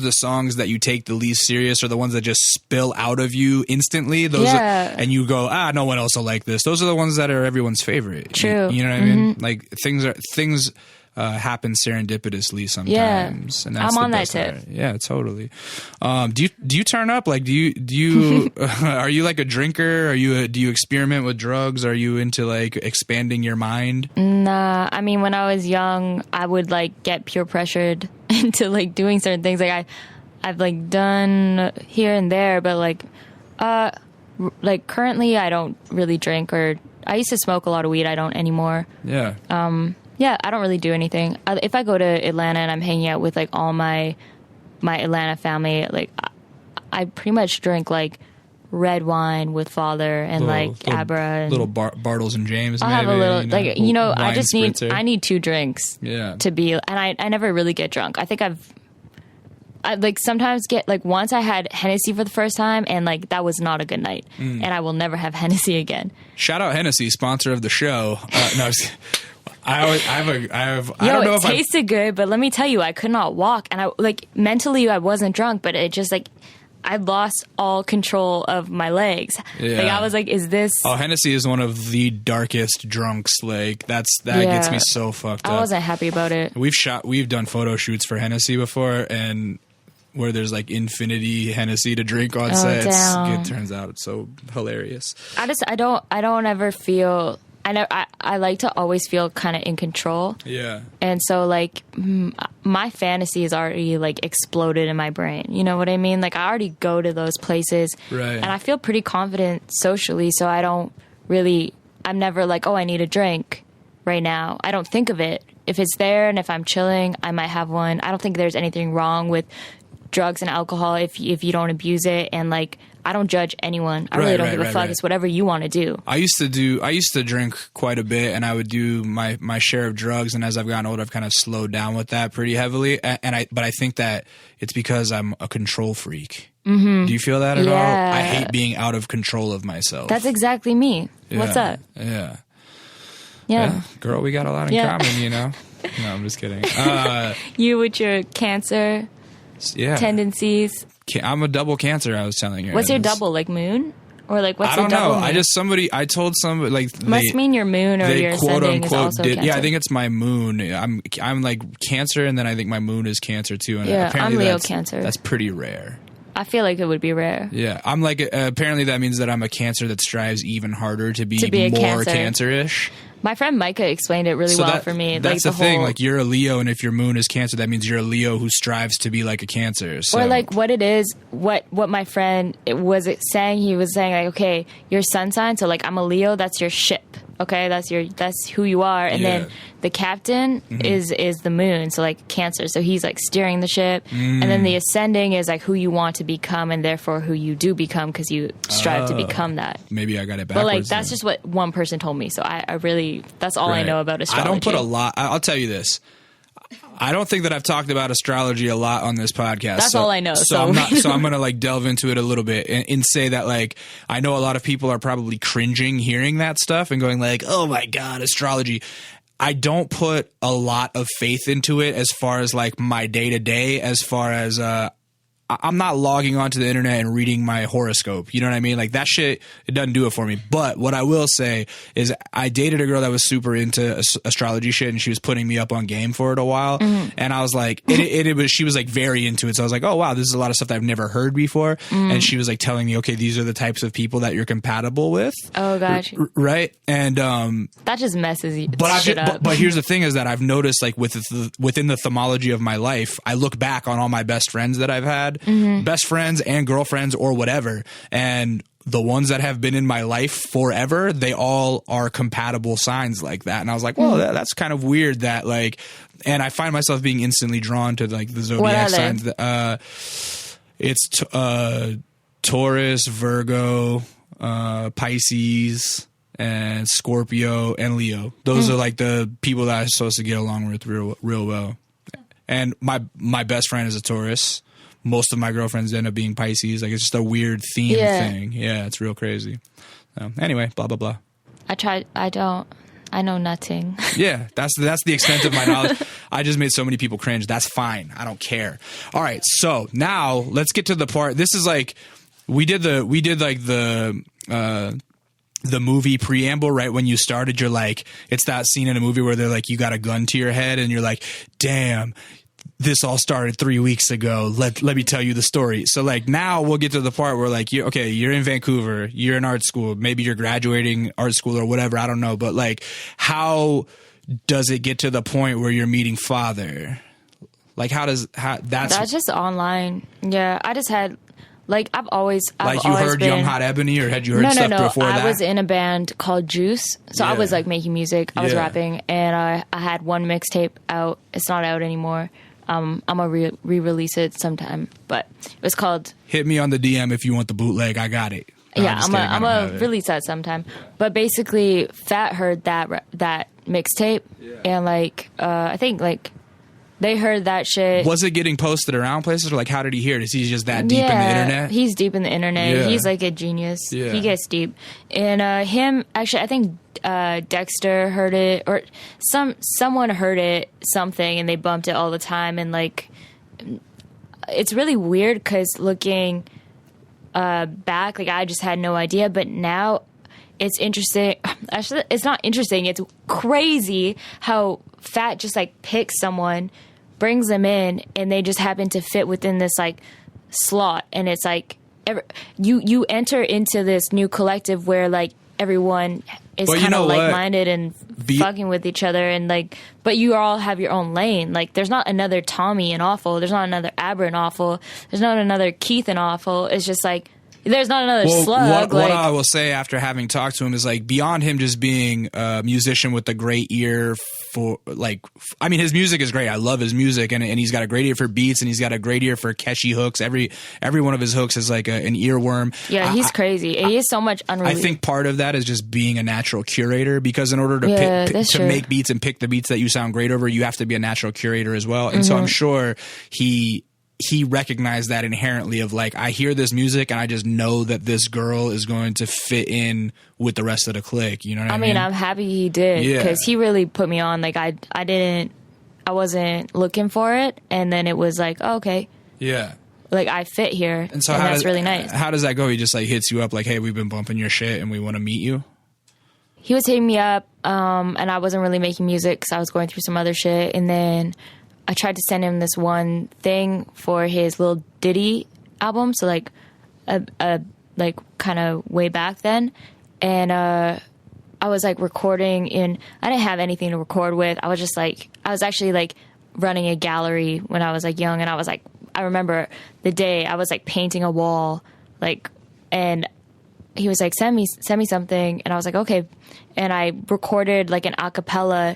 the songs that you take the least serious are the ones that just spill out of you instantly. And you go, no one else will like this. Those are the ones that are everyone's favorite. True. You know what I mean? Like things happen serendipitously sometimes. And that's I'm the on that best tip. part. Yeah, totally. Do you turn up? Like, do you are you like a drinker? Do you experiment with drugs? Are you into like expanding your mind? Nah, I mean, when I was young, I would like get peer pressured into like doing certain things. Like I've like done here and there, but like currently I don't really drink, or I used to smoke a lot of weed. I don't anymore. Yeah. Yeah, I don't really do anything. If I go to Atlanta and I'm hanging out with like all my Atlanta family, like I pretty much drink like red wine with father and Abra and little Bartles and James. I'll maybe, have a little I just spritzer. I need 2 drinks to be, and I never really get drunk. I think I like sometimes get like, once I had Hennessy for the first time, and like that was not a good night, and I will never have Hennessy again. Shout out Hennessy, sponsor of the show. No, I don't know it tasted good, but let me tell you, I could not walk, and I like mentally I wasn't drunk, but it just like I lost all control of my legs. Yeah. Like I was like, is this? Oh, Hennessy is one of the darkest drunks. Like that gets me so fucked up. I wasn't happy about it. We've done photo shoots for Hennessy before, and where there's like infinity Hennessy to drink on set. It turns out it's so hilarious. I don't ever feel. I like to always feel kind of in control. Yeah. And so like my fantasy is already like exploded in my brain. You know what I mean? Like I already go to those places. Right. And I feel pretty confident socially, so I'm never like, oh, I need a drink right now. I don't think of it. If it's there and if I'm chilling, I might have one. I don't think there's anything wrong with drugs and alcohol if you don't abuse it, and like I don't judge anyone. I really don't give a fuck. It's whatever you want to do. I used to drink quite a bit, and I would do my share of drugs, and as I've gotten older I've kind of slowed down with that pretty heavily, but I think that it's because I'm a control freak. Mm-hmm. Do you feel that at all? I hate being out of control of myself. That's exactly me. What's up? Yeah. Girl, we got a lot in common, you know. No, I'm just kidding. You with your Cancer tendencies. I'm a double Cancer, I was telling you. What's your double, like moon? Or like what's your double? I don't know. I told somebody like must mean your moon or your ascending is also Cancer. Yeah, I think it's my moon. I'm like Cancer, and then I think my moon is Cancer too. And I'm Leo Cancer. That's pretty rare. I feel like it would be rare. Yeah, I'm like apparently that means that I'm a Cancer that strives even harder to be more Cancer-ish. My friend Micah explained it really well for me. That's like the thing. Like you're a Leo, and if your moon is Cancer, that means you're a Leo who strives to be like a Cancer. So. Or like what it is, what my friend was saying. He was saying like, okay, your sun sign. So like I'm a Leo. That's your ship. Okay, that's who you are. And then the captain is the moon. So like Cancer. So he's like steering the ship. And then the ascending is like who you want to become, and therefore who you do become because you strive to become that. Maybe I got it backwards. But like that's just what one person told me. So I really, that's all I know about astrology. I don't put a lot. I'll tell you this. I don't think that I've talked about astrology a lot on this podcast. That's all I know. So I'm going to like delve into it a little bit and say that like I know a lot of people are probably cringing hearing that stuff and going like, oh my God, astrology. I don't put a lot of faith into it as far as like my day to day, as far as I'm not logging onto the internet and reading my horoscope. You know what I mean? Like that shit, it doesn't do it for me. But what I will say is I dated a girl that was super into astrology shit, and she was putting me up on game for it a while. And I was like, she was like very into it. So I was like, oh wow, this is a lot of stuff that I've never heard before. And she was like telling me, okay, these are the types of people that you're compatible with. Oh gosh. Right. And, that just messes you up. But here's the thing is that I've noticed like within the themology of my life, I look back on all my best friends that I've had. Best friends and girlfriends or whatever, and the ones that have been in my life forever, they all are compatible signs like that. And I was like, well, that's kind of weird that like, and I find myself being instantly drawn to like the zodiac signs. It's Taurus, Virgo, Pisces, and Scorpio and Leo. Those are like the people that I'm supposed to get along with real well. And my best friend is a Taurus. Most of my girlfriends end up being Pisces. Like it's just a weird theme thing. Yeah, it's real crazy. Anyway, blah blah blah. I know nothing. Yeah, that's the extent of my knowledge. I just made so many people cringe. That's fine. I don't care. All right, so now let's get to the part. This is like we did like the the movie preamble, right when you started, you're like, it's that scene in a movie where they're like, you got a gun to your head and you're like, damn, this all started 3 weeks ago. Let me tell you the story. So like now we'll get to the part where like, you're in Vancouver, you're in art school, maybe you're graduating art school or whatever, I don't know. But like, how does it get to the point where you're meeting father? Like that's just online. Yeah, I just had like I've always heard been, Young Hot Ebony, or had you heard stuff before that? I was in a band called Juice, so I was like making music. I was rapping, and I had one mixtape out. It's not out anymore. I'm gonna re-release it sometime, but it was called "Hit Me on the DM if you want the bootleg." I got it. Yeah, I'm gonna release that sometime. But basically, Fat heard that mixtape, and like I think like. They heard that shit. Was it getting posted around places, or like how did he hear it? Is he just that deep in the internet? He's deep in the internet. Yeah. He's like a genius. Yeah. He gets deep. And actually, I think Dexter heard it, or someone heard it, something, and they bumped it all the time. And like, it's really weird because looking back, like I just had no idea, but now it's interesting. Actually, it's not interesting. It's crazy how Fat just like picks someone, brings them in, and they just happen to fit within this like slot. And it's like you enter into this new collective where like everyone is kind of like-minded and fucking with each other, and like, but you all have your own lane. Like there's not another Tommy in Awful, there's not another Aber in Awful, there's not another Keith in Awful. It's just like there's not another slug. What I will say after having talked to him is like, beyond him just being a musician with a great ear for like, I mean, his music is great. I love his music, and he's got a great ear for beats, and he's got a great ear for catchy hooks. Every one of his hooks is like an earworm. Yeah, he's crazy. He has so much unreleased. I think part of that is just being a natural curator, because in order to make beats and pick the beats that you sound great over, you have to be a natural curator as well. And so I'm sure he recognized that inherently of like, I hear this music and I just know that this girl is going to fit in with the rest of the clique. You know what I mean? I'm happy he did, because he really put me on. Like I wasn't looking for it, and then it was like, oh, okay. Yeah. Like I fit here, and so that's really nice. How does that go? He just like hits you up like, hey, we've been bumping your shit and we want to meet you? He was hitting me up, and I wasn't really making music because I was going through some other shit, and then I tried to send him this one thing for his little Diddy album, so like like kind of way back then, and I was like recording I didn't have anything to record with. I was actually like running a gallery when I was like young, and I remember the day I was like painting a wall, like, and he was like, send me something, and I was like, okay, and I recorded like an acapella,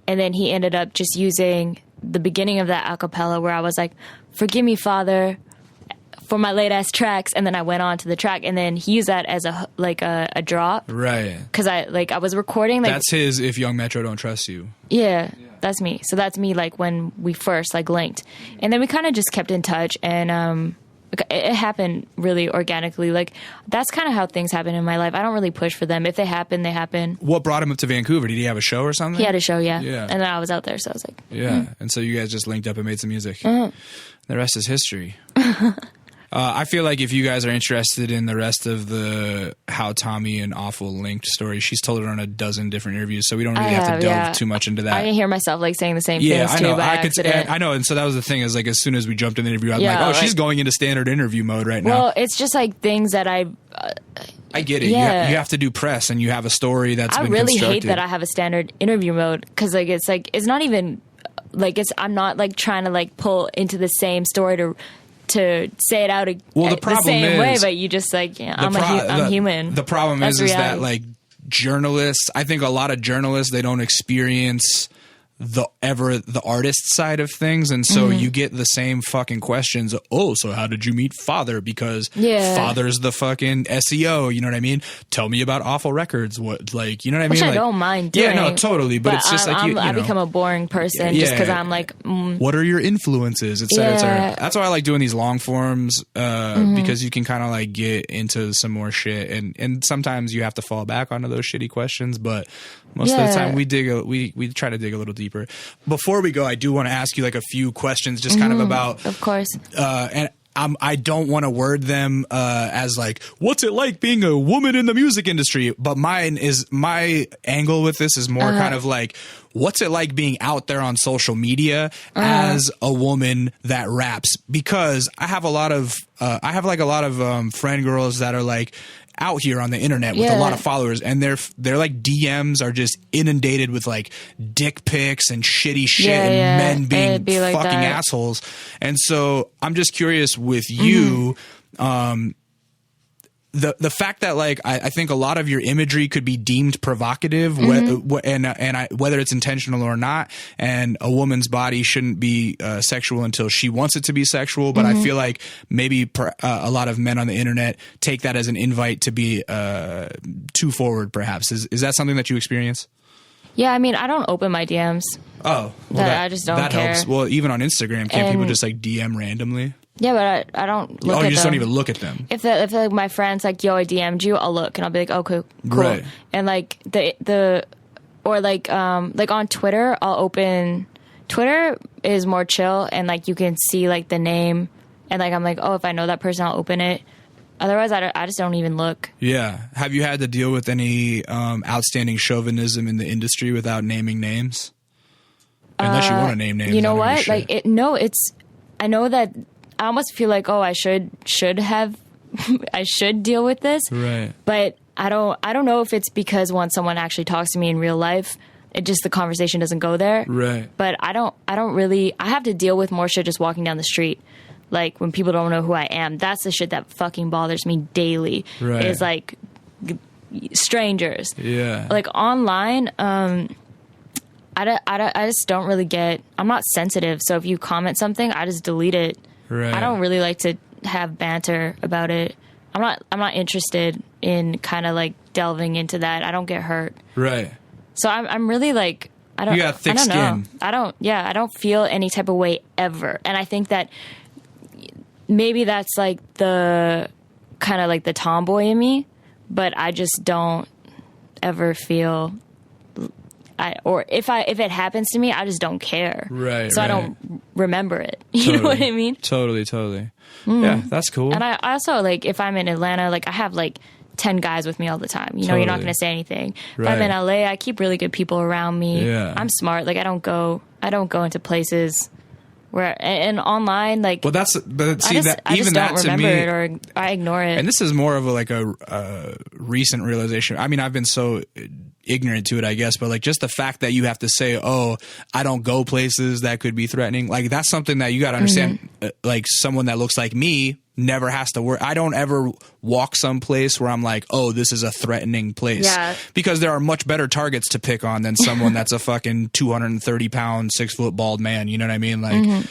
and then he ended up just using the beginning of that acapella where I was like, forgive me, Father, for my late ass tracks, and then I went on to the track, and then he used that as a drop, right? Because I was recording like, that's his If Young Metro Don't Trust You. Yeah, that's me. So that's me like when we first like linked, and then we kind of just kept in touch, and it happened really organically. Like that's kind of how things happen in my life. I don't really push for them. If they happen, they happen. What brought him up to Vancouver? Did he have a show or something? He had a show, yeah. And then I was out there, so I was like, And so you guys just linked up and made some music. The rest is history. I feel like if you guys are interested in the rest of the how Tommy and Awful linked story, she's told it on a dozen different interviews, so we don't really have to delve too much into that. I can hear myself like saying the same things I know. too by accident. I know, and so that was the thing, is like as soon as we jumped in the interview, I'm like, oh, she's going into standard interview mode right now. Well, it's just like things that I get it. Yeah. You have to do press, and you have a story that's been constructed. I really hate that I have a standard interview mode, because like it's not even like I'm not like trying to like pull into the same story to say it out the same way, but you just like, I'm human. The problem is that like journalists, I think a lot of journalists, they don't experience the artist side of things, and so you get the same fucking questions. Oh, so how did you meet Father? Because Father's the fucking SEO, you know what I mean? Tell me about Awful Records. What, like, you know what I mean? Which I like, don't mind doing. Yeah, no, totally. But it's just like I become a boring person just because I'm like, what are your influences, et cetera, et cetera. That's why I like doing these long forms, because you can kind of like get into some more shit, and sometimes you have to fall back onto those shitty questions, but most of the time we try to dig a little deeper. Before we go, I do want to ask you like a few questions, just kind of about, of course. And I don't want to word them as like, what's it like being a woman in the music industry? But my angle with this is more kind of like, what's it like being out there on social media as a woman that raps? Because I have a lot of friend girls that are like out here on the internet with a lot of followers, and they're like DMs are just inundated with like dick pics and shitty shit and men being like fucking assholes. And so I'm just curious with you, the fact that like I think a lot of your imagery could be deemed provocative, whether it's intentional or not, and a woman's body shouldn't be sexual until she wants it to be sexual. But I feel like maybe a lot of men on the internet take that as an invite to be too forward. Perhaps is that something that you experience? Yeah, I mean, I don't open my DMs. Oh, well, I just don't care. That helps. Well, even on Instagram, can't people just like DM randomly? Yeah, but I don't look at them. Oh, you just don't even look at them. If like my friend's like, yo, I DM'd you, I'll look and I'll be like, okay, cool. Right. And like like on Twitter, I'll open. Twitter is more chill and like you can see like the name and like I'm like, oh, if I know that person, I'll open it. Otherwise, I just don't even look. Yeah. Have you had to deal with any outstanding chauvinism in the industry without naming names? Unless you want to name names. You know what? Like I know that. I almost feel like, oh, I should have, I should deal with this. Right. But I don't know if it's because once someone actually talks to me in real life, the conversation doesn't go there. Right. But I have to deal with more shit just walking down the street. Like when people don't know who I am, that's the shit that fucking bothers me daily. Right. Is like strangers. Yeah. Like online, I just don't really I'm not sensitive. So if you comment something, I just delete it. Right. I don't really like to have banter about it. I'm not interested in kind of like delving into that. I don't get hurt. Right. So I'm really like, I don't. You got thick skin. I don't feel any type of way ever. And I think that maybe that's like the kind of like the tomboy in me, but I just don't ever feel. Or if it happens to me, I just don't care. Right. So I don't remember it. You know what I mean? Totally. Yeah, that's cool. And I also like if I'm in Atlanta, like I have like 10 guys with me all the time. You know, you're not going to say anything. If I'm in LA, I keep really good people around me. Yeah. I'm smart. Like I don't go into places where and online like. Well, I just don't remember it or I ignore it. And this is more of a recent realization. I mean, I've been so ignorant to it, I guess, but like just the fact that you have to say, oh, I don't go places that could be threatening, like that's something that you got to understand. Like someone that looks like me never has to worry. I don't ever walk someplace where I'm like, oh, this is a threatening place. Yeah. Because there are much better targets to pick on than someone that's a fucking 230 pound, 6 foot bald man. You know what I mean? Like,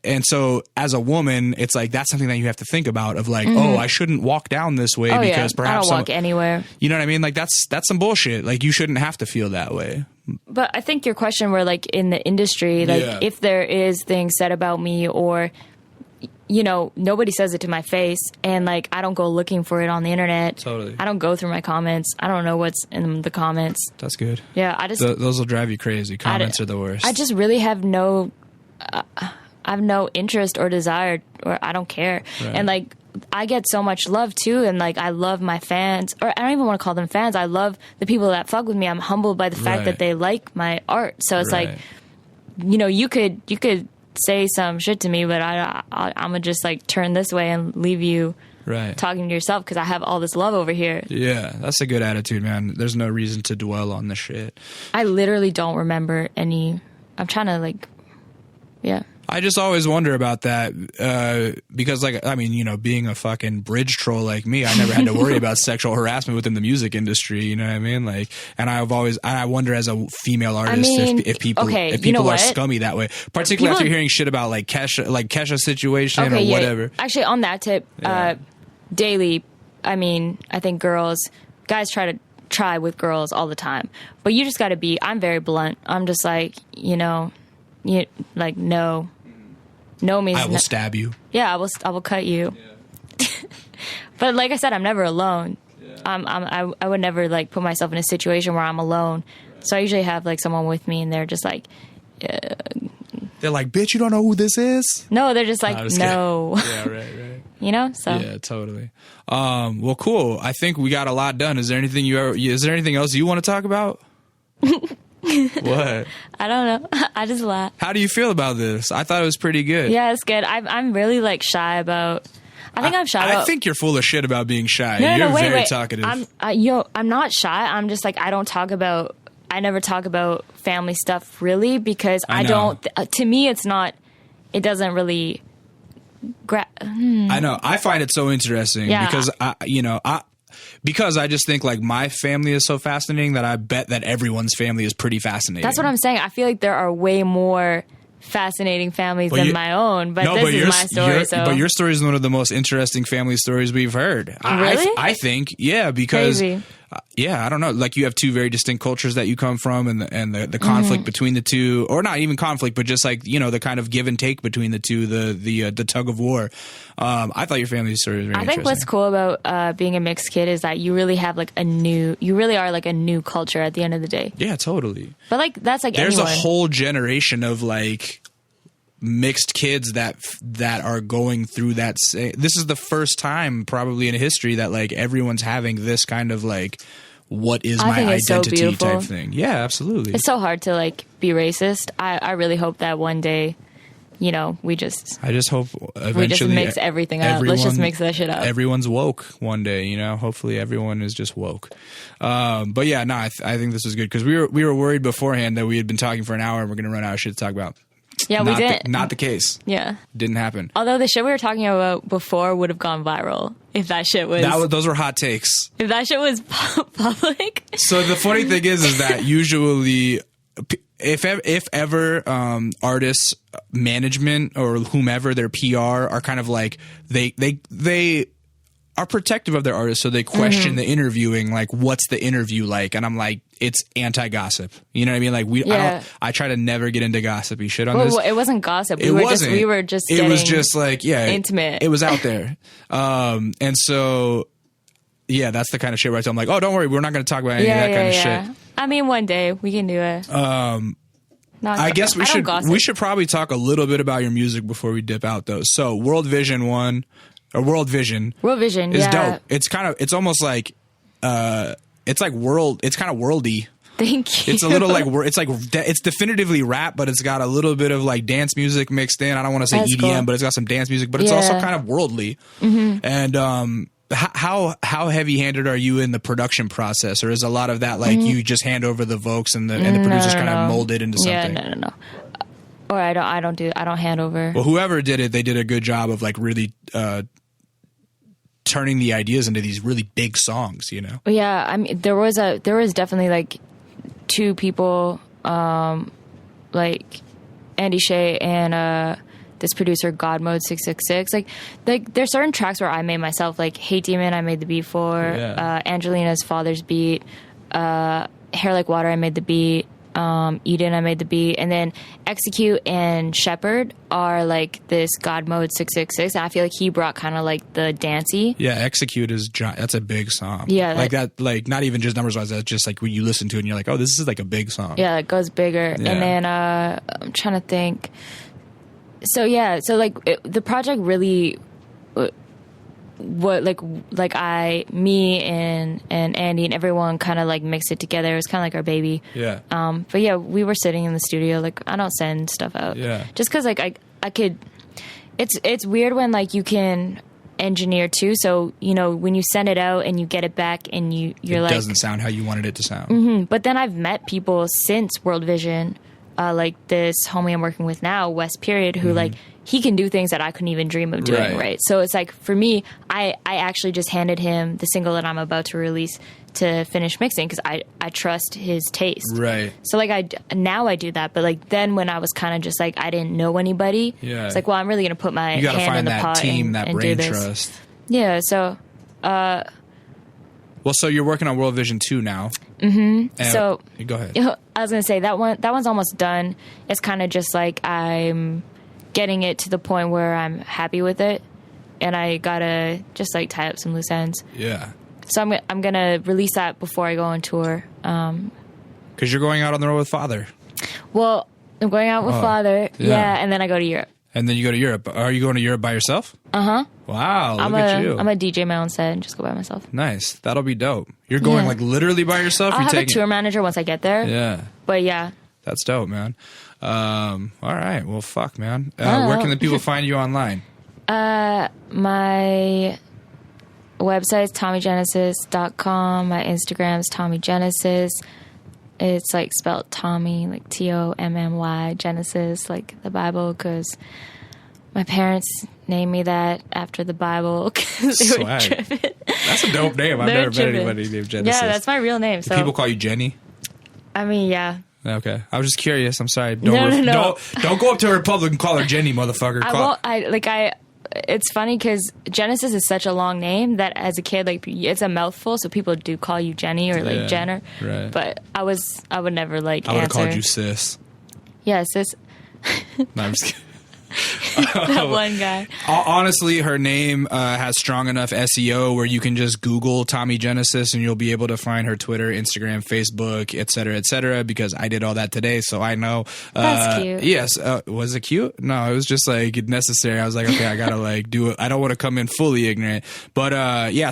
and so as a woman, it's like, that's something that you have to think about of like, oh, I shouldn't walk down this way because perhaps I don't walk anywhere. You know what I mean? Like that's some bullshit. Like you shouldn't have to feel that way. But I think your question were like in the industry, like if there is things said about me or, you know, nobody says it to my face and like I don't go looking for it on the internet. Totally. I don't go through my comments. I don't know what's in the comments. That's good. Yeah, I just those will drive you crazy. Comments are the worst. I just really have no interest or desire or I don't care. Right. And like I get so much love too and like I love my fans or I don't even want to call them fans. I love the people that fuck with me. I'm humbled by the fact that they like my art. So it's like, you know, you could say some shit to me, but I'm gonna just like turn this way and leave you talking to yourself because I have all this love over here. Yeah, that's a good attitude, man. There's no reason to dwell on the shit. I literally don't remember any. I'm trying to like, yeah. I just always wonder about that because, like, I mean, you know, being a fucking bridge troll like me, I never had to worry about sexual harassment within the music industry. You know what I mean? Like, and I wonder as a female artist if people are scummy that way, particularly after hearing shit about like Kesha situation or whatever. Actually, on that tip, daily, I mean, I think guys try with girls all the time, but you just got to I'm very blunt. I'm just like, you know. Like no means I will stab you. Yeah, I will cut you. Yeah. But like I said, I'm never alone. Yeah. I would never like put myself in a situation where I'm alone. Right. So I usually have like someone with me, and they're just like, They're like, bitch, you don't know who this is? No, they're just like, no. Yeah, right. You know? So yeah, totally. Well, cool. I think we got a lot done. Is there anything else you want to talk about? What? I don't know. I just laugh. How do you feel about this? I thought it was pretty good. Yeah, it's good. I'm really like shy about. I'm shy about. I think you're full of shit about being shy. No, You're wait, very wait. talkative. I'm not shy. I'm just like, I never talk about family stuff really because I don't. To me, it's not. It doesn't really. I know. I find it so interesting because because I just think like my family is so fascinating that I bet that everyone's family is pretty fascinating. That's what I'm saying. I feel like there are way more fascinating families than my own, but this is my story. But your story is one of the most interesting family stories we've heard. Really? I think, yeah, because Crazy. I don't know. Like you have two very distinct cultures that you come from, and the conflict between the two, or not even conflict, but just like the kind of give and take between the two, the tug of war. I thought your family story was very interesting. I think what's cool about being a mixed kid is that you really have like you really are like a new culture at the end of the day. Yeah, totally. But like that's like there's a whole generation of like mixed kids that are going through that. This is the first time probably in history that like everyone's having this kind of like, what is my identity type thing. Yeah, absolutely. It's so hard to like be racist. I really hope that one day, I just hope eventually we just mix everything up. Let's just mix that shit up. Everyone's woke one day, hopefully everyone is just woke. But yeah, no, I think this was good because we were worried beforehand that we had been talking for an hour and we're going to run out of shit to talk about. Yeah, we did. Not the case. Yeah. Didn't happen. Although the shit we were talking about before would have gone viral if that shit was... Those were hot takes. If that shit was public. So the funny thing is that usually, if ever artists, management, or whomever, their PR are kind of like, they are protective of their artists, so they question the interviewing, like, what's the interview like? And I'm like, it's anti-gossip. You know what I mean? Like, I try to never get into gossipy shit on this. It wasn't gossip. We were just it was just like, intimate. It was out there. And so, yeah, that's the kind of shit where I'm like, oh, don't worry, we're not going to talk about any of that kind of shit. I mean, one day we can do it. I guess we should probably talk a little bit about your music before we dip out, though. So, World Vision is dope. It's almost like it's kind of worldy. Thank you. It's a little like it's definitively rap, but it's got a little bit of like dance music mixed in. I don't want to say EDM, cool. But it's got some dance music, but it's also kind of worldly. And how heavy-handed are you in the production process, or is a lot of that like you just hand over the vocals and the producers kind of mold it into something? Yeah, no. Or I don't hand over. Well, whoever did it, they did a good job of like really turning the ideas into these really big songs, Yeah, I mean, there was definitely like two people, like Andy Shea and this producer God Mode 666. Like there's certain tracks where I made myself, like Hate Demon I made the beat for, Angelina's Father's beat, Hair Like Water I made the beat, Eden I made the beat, and then Execute and Shepherd are like this God Mode 666. I feel like he brought kind of like the dancey. Yeah, Execute is that's a big song. Yeah, like that, like not even just numbers wise. That's just like when you listen to it and you're like, oh, this is like a big song. Yeah, it goes bigger. Yeah. And then I'm trying to think. So yeah, the project really. What me and Andy and everyone kind of like mixed it together. It was kind of like our baby. Yeah. But yeah, we were sitting in the studio. Like I don't send stuff out. Yeah. Just because like I could. It's weird when like you can engineer too. So when you send it out and you get it back and you're like, it doesn't sound how you wanted it to sound. Mm-hmm. But then I've met people since World Vision, like this homie I'm working with now, West Period, who like. He can do things that I couldn't even dream of doing, right? So it's like, for me, I actually just handed him the single that I'm about to release to finish mixing because I trust his taste. Right. So like now I do that, but like then when I was kind of just like, I didn't know anybody, it's like, well, I'm really going to put my hand in the pot team, and brain do this. Trust. Yeah, so... well, so you're working on World Vision 2 now. Mm-hmm. So... Go ahead. I was going to say, that one's almost done. It's kind of just like I'm... getting it to the point where I'm happy with it, and I gotta just like tie up some loose ends. Yeah. So I'm gonna release that before I go on tour. Because you're going out on the road with Father. Well, I'm going out with father. Yeah. And then I go to Europe. And then you go to Europe. Are you going to Europe by yourself? Uh-huh. Wow, look at you. I'm a DJ my own set and just go by myself. Nice. That'll be dope. You're going like literally by yourself? I'll have a tour manager once I get there. Yeah. But yeah. That's dope, man. All right. Well, fuck, man. Where can the people find you online? My website's TommyGenesis.com. My Instagram's TommyGenesis. It's like spelled Tommy, like Tommy, Genesis, like the Bible, because my parents named me that after the Bible because they were tripping. That's a dope name. I've never met anybody named Genesis. Yeah, that's my real name. So people call you Jenny? I mean, yeah. Okay. I was just curious. I'm sorry. No. Don't go up to a Republican and call her Jenny, motherfucker. It's funny because Genesis is such a long name that as a kid, like, it's a mouthful, so people do call you Jenny or like Jenner. Right. But I would never like. I would have called you sis. Yeah, sis. No, I'm just kidding. That one guy. Honestly, her name has strong enough SEO where you can just Google Tommy Genesis and you'll be able to find her Twitter, Instagram, Facebook, et cetera, because I did all that today, so I know. That's cute. Yes. Was it cute? No, it was just like necessary. I was like, okay, I gotta like do it. I don't want to come in fully ignorant. But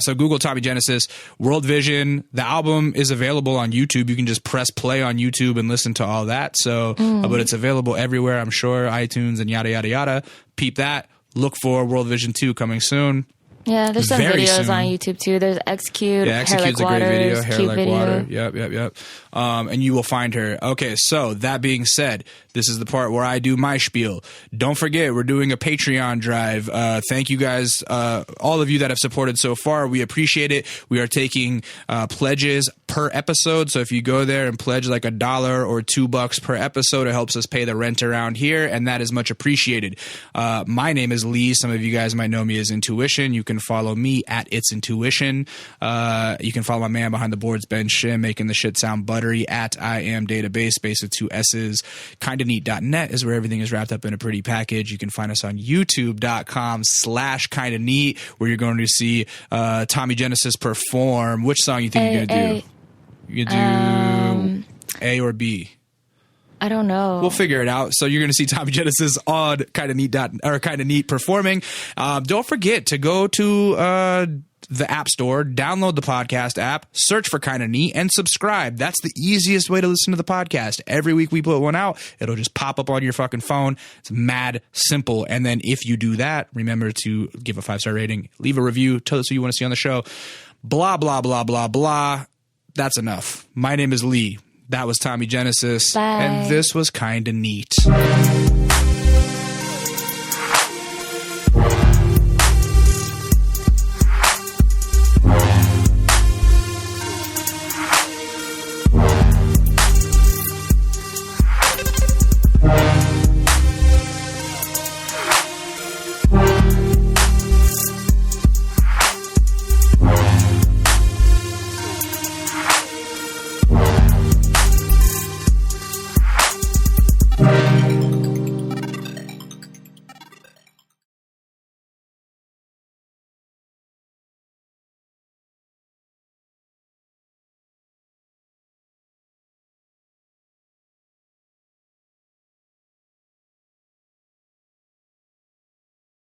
so Google Tommy Genesis, World Vision. The album is available on YouTube. You can just press play on YouTube and listen to all that. So, but it's available everywhere, I'm sure, iTunes and yada, yada, yada. Peep that. Look for World Vision 2 coming soon. Yeah, there's some videos on YouTube too. There's Execute. Yeah, Execute's Hair Like a great video. Water, Hair Like video. Water. Yep. And you will find her. Okay, so that being said, this is the part where I do my spiel. Don't forget, we're doing a Patreon drive. Thank you guys, all of you that have supported so far. We appreciate it. We are taking pledges per episode. So if you go there and pledge like $1 or $2 per episode, it helps us pay the rent around here, and that is much appreciated. My name is Lee. Some of you guys might know me as Intuition. You can follow me at It's Intuition. You can follow my man behind the boards, Ben Shim, making the shit sound buttery at I Am Database, space with 2 S's. KindaNeat.net is where everything is wrapped up in a pretty package. You can find us on YouTube.com/KindaNeat, where you're going to see Tommy Genesis perform. Which song you think you're going to do? You're going to do A or B? I don't know. We'll figure it out. So you're going to see Tommy Genesis on Kinda Neat performing. Don't forget to go to the App Store, download the podcast app, search for Kinda Neat, and subscribe. That's the easiest way to listen to the podcast. Every week we put one out. It'll just pop up on your fucking phone. It's mad simple. And then if you do that, remember to give a 5-star rating, leave a review, tell us who you want to see on the show. Blah, blah, blah, blah, blah. That's enough. My name is Lee. That was Tommy Genesis. Bye. And this was Kinda Neat.